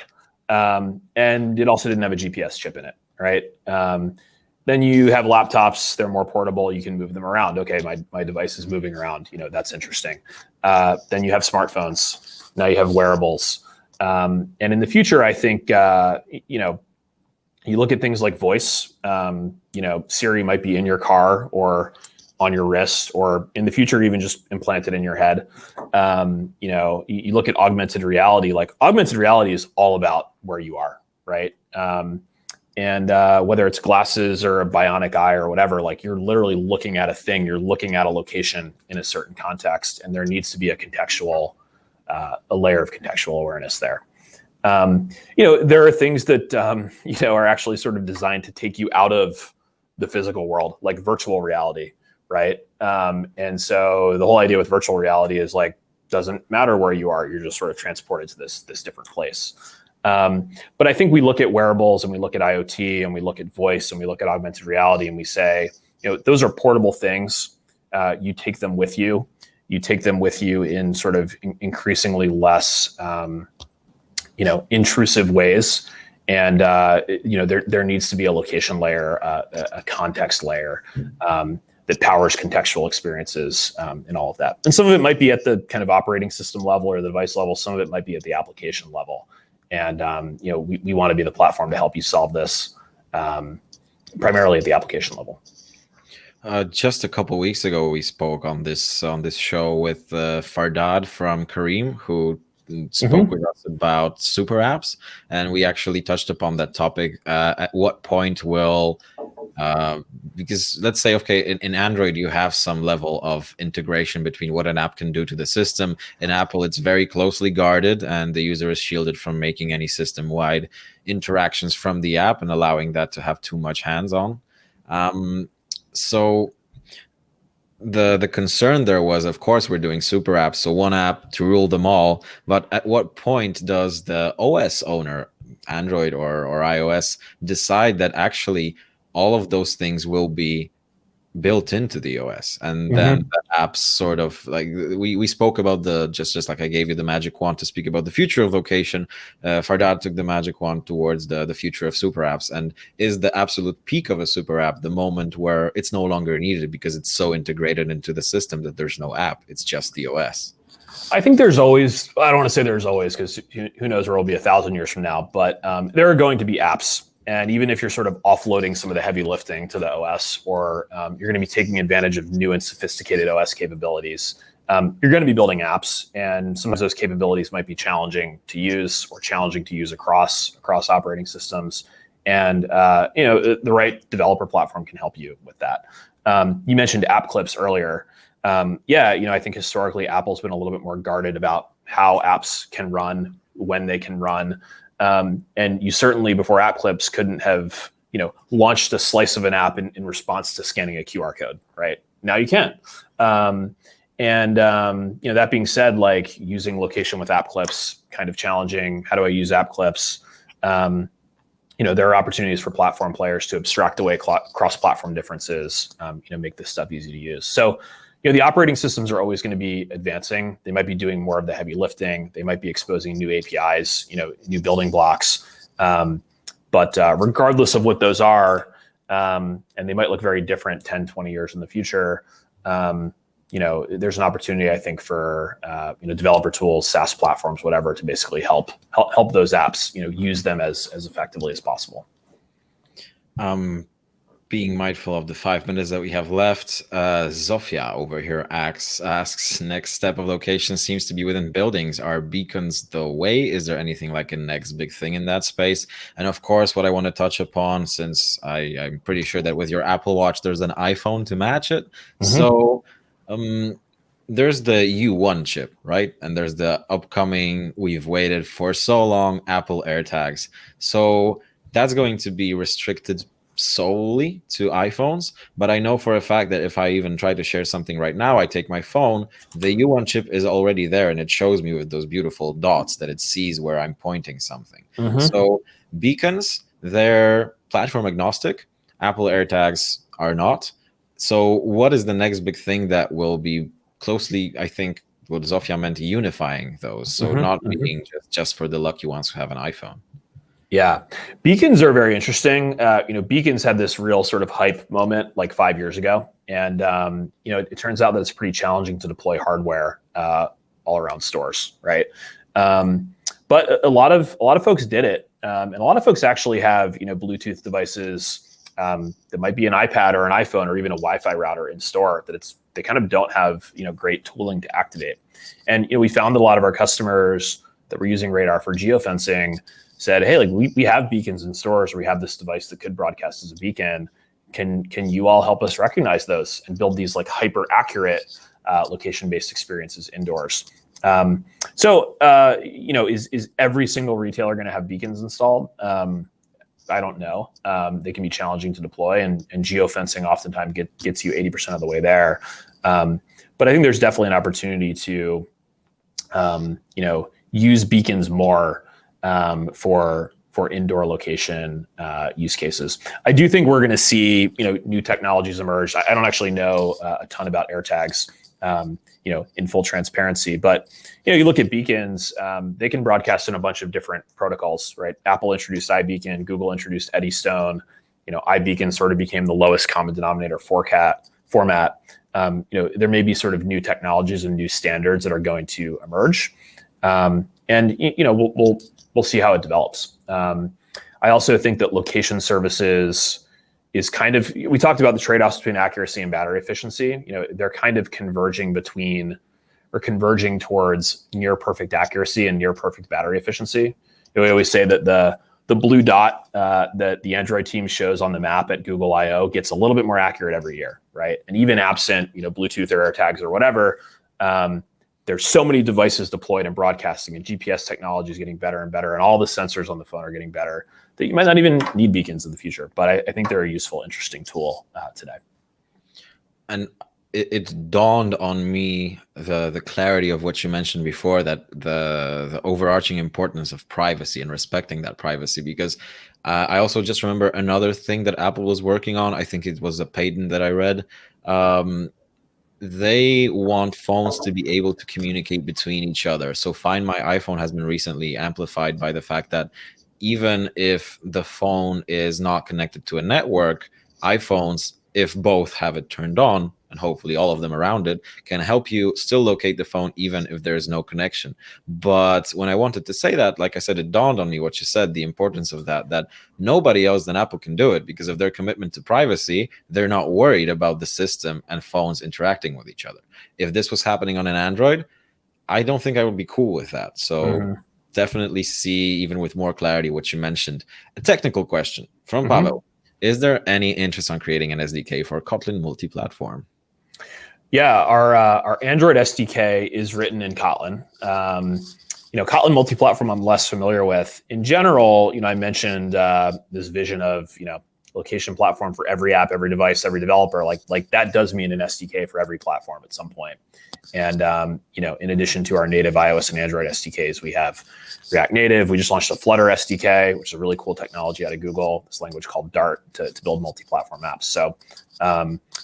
Speaker 2: And it also didn't have a GPS chip in it, right? Then you have laptops, they're more portable, you can move them around. Okay, my device is moving around, that's interesting. Then you have smartphones, now you have wearables. And in the future, I think, you look at things like voice, Siri might be in your car or on your wrist, or in the future, even just implanted in your head. You look at augmented reality, like augmented reality is all about where you are, right? And whether it's glasses or a bionic eye or whatever, like you're literally looking at a thing, you're looking at a location in a certain context, and there needs to be a layer of contextual awareness there. There are things that, are actually sort of designed to take you out of the physical world, like virtual reality, right? And so the whole idea with virtual reality is like, doesn't matter where you are, you're just sort of transported to this different place. But I think we look at wearables and we look at IoT and we look at voice and we look at augmented reality and we say, those are portable things. You take them with you. You take them with you in sort of increasingly less, intrusive ways. And, there needs to be a location layer, a context layer that powers contextual experiences and all of that. And some of it might be at the kind of operating system level or the device level. Some of it might be at the application level. And, we want to be the platform to help you solve this primarily at the application level.
Speaker 1: Just a couple weeks ago, we spoke on this show with Fardad from Kareem, who spoke with us about super apps, and we actually touched upon that topic. At what point will because let's say, okay, in Android, you have some level of integration between what an app can do to the system. In Apple, it's very closely guarded and the user is shielded from making any system-wide interactions from the app and allowing that to have too much hands-on. So the concern there was, of course, we're doing super apps, so one app to rule them all. But at what point does the OS owner, Android or iOS, decide that actually all of those things will be built into the OS, and then the apps sort of like we spoke about just like I gave you the magic wand to speak about the future of location. Fardad took the magic wand towards the future of super apps, and is the absolute peak of a super app the moment where it's no longer needed because it's so integrated into the system that there's no app, it's just the OS?
Speaker 2: I think there's always, I don't want to say there's always, because who knows where we'll be 1,000 years from now, but there are going to be apps. And even if you're sort of offloading some of the heavy lifting to the OS, or you're going to be taking advantage of new and sophisticated OS capabilities, you're going to be building apps. And some of those capabilities might be challenging to use or challenging to use across operating systems. And the right developer platform can help you with that. You mentioned app clips earlier. I think historically Apple's been a little bit more guarded about how apps can run, when they can run. And you certainly, before app clips, couldn't have, launched a slice of an app in response to scanning a QR code, right? Now you can. That being said, like using location with app clips, kind of challenging. How do I use app clips? There are opportunities for platform players to abstract away cross-platform differences, make this stuff easy to use. So, the operating systems are always going to be advancing. They might be doing more of the heavy lifting. They might be exposing new APIs, new building blocks. But regardless of what those are, and they might look very different 10, 20 years in the future, there's an opportunity, I think, for developer tools, SaaS platforms, whatever, to basically help those apps use them as effectively as possible.
Speaker 1: Being mindful of the 5 minutes that we have left, Zofia over here asks, next step of location seems to be within buildings. Are beacons the way? Is there anything like a next big thing in that space? And of course, what I want to touch upon, since I'm pretty sure that with your Apple Watch, there's an iPhone to match it. Mm-hmm. So there's the U1 chip, right? And there's the upcoming, we've waited for so long, Apple AirTags. So that's going to be restricted solely to iPhones, but I know for a fact that if I even try to share something right now, I take my phone, the U1 chip is already there, and it shows me with those beautiful dots that it sees where I'm pointing something. Mm-hmm. So beacons, they're platform agnostic. Apple AirTags are not. So what is the next big thing that will be closely, I think, what Zofia meant, unifying those? So not being just for the lucky ones who have an iPhone.
Speaker 2: Yeah, beacons are very interesting. Beacons had this real sort of hype moment like 5 years ago, and it turns out that it's pretty challenging to deploy hardware all around stores, right? But a lot of folks did it, and a lot of folks actually have Bluetooth devices that might be an iPad or an iPhone or even a Wi-Fi router in store that they kind of don't have great tooling to activate. And we found that a lot of our customers that were using Radar for geofencing said, hey, like we have beacons in stores, or we have this device that could broadcast as a beacon. Can you all help us recognize those and build these like hyper accurate location-based experiences indoors? Is every single retailer going to have beacons installed? I don't know. They can be challenging to deploy, and geofencing oftentimes gets you 80% of the way there. But I think there's definitely an opportunity to use beacons more for indoor location use cases. I do think we're going to see new technologies emerge. I don't actually know a ton about AirTags, in full transparency, but you look at beacons, they can broadcast in a bunch of different protocols, right? Apple introduced iBeacon, Google introduced Eddystone. iBeacon sort of became the lowest common denominator format. There may be sort of new technologies and new standards that are going to emerge, and we'll see how it develops. I also think that location services is kind of, we talked about the trade-offs between accuracy and battery efficiency. They're kind of converging towards near perfect accuracy and near perfect battery efficiency. We always say that the blue dot that the Android team shows on the map at Google I/O gets a little bit more accurate every year, right? And even absent, Bluetooth or AirTags or whatever, there's so many devices deployed and broadcasting, and GPS technology is getting better and better, and all the sensors on the phone are getting better, that you might not even need beacons in the future. But I think they're a useful, interesting tool today.
Speaker 1: And it dawned on me the clarity of what you mentioned before, that the overarching importance of privacy and respecting that privacy, because I also just remember another thing that Apple was working on. I think it was a patent that I read. They want phones to be able to communicate between each other. So Find My iPhone has been recently amplified by the fact that even if the phone is not connected to a network, iPhones, if both have it turned on, and hopefully all of them around it, can help you still locate the phone even if there is no connection. But when I wanted to say that, like I said, it dawned on me what you said, the importance of that nobody else than Apple can do it because of their commitment to privacy. They're not worried about the system and phones interacting with each other. If this was happening on an Android, I don't think I would be cool with that. So definitely see, even with more clarity, what you mentioned. A technical question from Pavel. Is there any interest on creating an SDK for Kotlin multi-platform?
Speaker 2: Yeah, our Android SDK is written in Kotlin. Kotlin multi-platform I'm less familiar with. In general, I mentioned this vision of location platform for every app, every device, every developer. Like that does mean an SDK for every platform at some point. And in addition to our native iOS and Android SDKs, we have React Native. We just launched a Flutter SDK, which is a really cool technology out of Google. This language called Dart to build multi-platform apps. So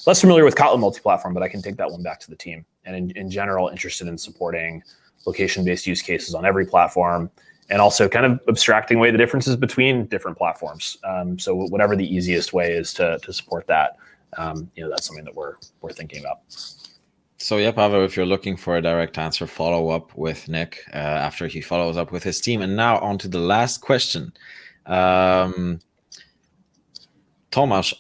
Speaker 2: less familiar with Kotlin multi-platform, but I can take that one back to the team. And in general, interested in supporting location-based use cases on every platform. and also kind of abstracting away the differences between different platforms. So whatever the easiest way is to support that, that's something that we're thinking about.
Speaker 1: So yeah, Pavel, if you're looking for a direct answer, follow up with Nick after he follows up with his team. And now on to the last question. Tomasz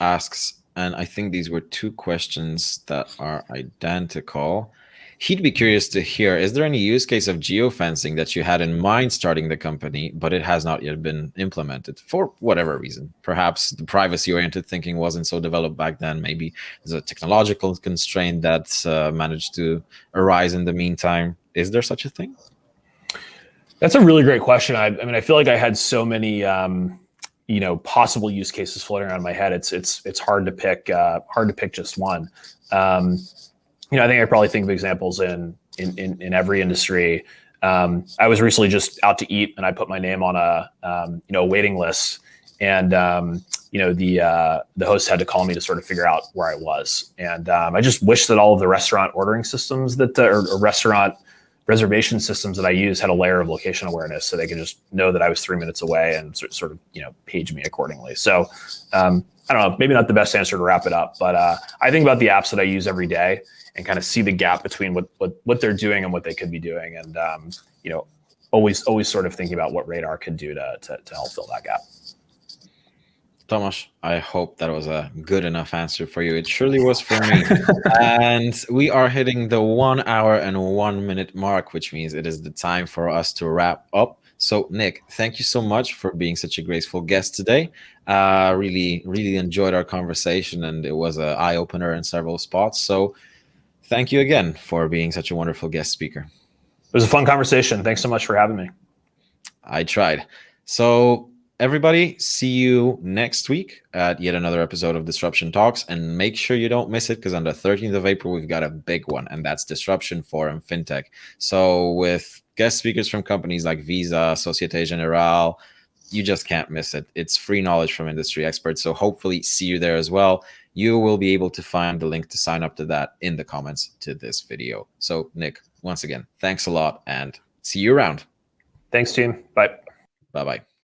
Speaker 1: asks, and I think these were two questions that are identical. He'd be curious to hear, is there any use case of geofencing that you had in mind starting the company, but it has not yet been implemented for whatever reason? Perhaps the privacy-oriented thinking wasn't so developed back then. Maybe there's a technological constraint that's managed to arise in the meantime. Is there such a thing?
Speaker 2: That's a really great question. I mean, I feel like I had so many possible use cases floating around in my head. It's hard to pick just one. I think I probably think of examples in every industry. I was recently just out to eat, and I put my name on a waiting list, and the host had to call me to sort of figure out where I was. And I just wish that all of the restaurant ordering systems or restaurant reservation systems that I use had a layer of location awareness, so they could just know that I was 3 minutes away and sort of page me accordingly. So I don't know, maybe not the best answer to wrap it up, but I think about the apps that I use every day and kind of see the gap between what they're doing and what they could be doing, and always sort of thinking about what Radar could do to help fill that gap.
Speaker 1: Tomasz, I hope that was a good enough answer for you. It surely was for me. And we are hitting the 1 hour and 1 minute mark, which means it is the time for us to wrap up. So, Nick, thank you so much for being such a graceful guest today. Really, really enjoyed our conversation, and it was an eye-opener in several spots. So thank you again for being such a wonderful guest speaker.
Speaker 2: It was a fun conversation. Thanks so much for having me.
Speaker 1: I tried. So everybody, see you next week at yet another episode of Disruption Talks, and make sure you don't miss it, because on the 13th of April, we've got a big one, and that's Disruption Forum FinTech. So with guest speakers from companies like Visa, Societe Generale, you just can't miss it. It's free knowledge from industry experts. So hopefully see you there as well. You will be able to find the link to sign up to that in the comments to this video. So Nick, once again, thanks a lot, and see you around.
Speaker 2: Thanks, team. Bye.
Speaker 1: Bye-bye.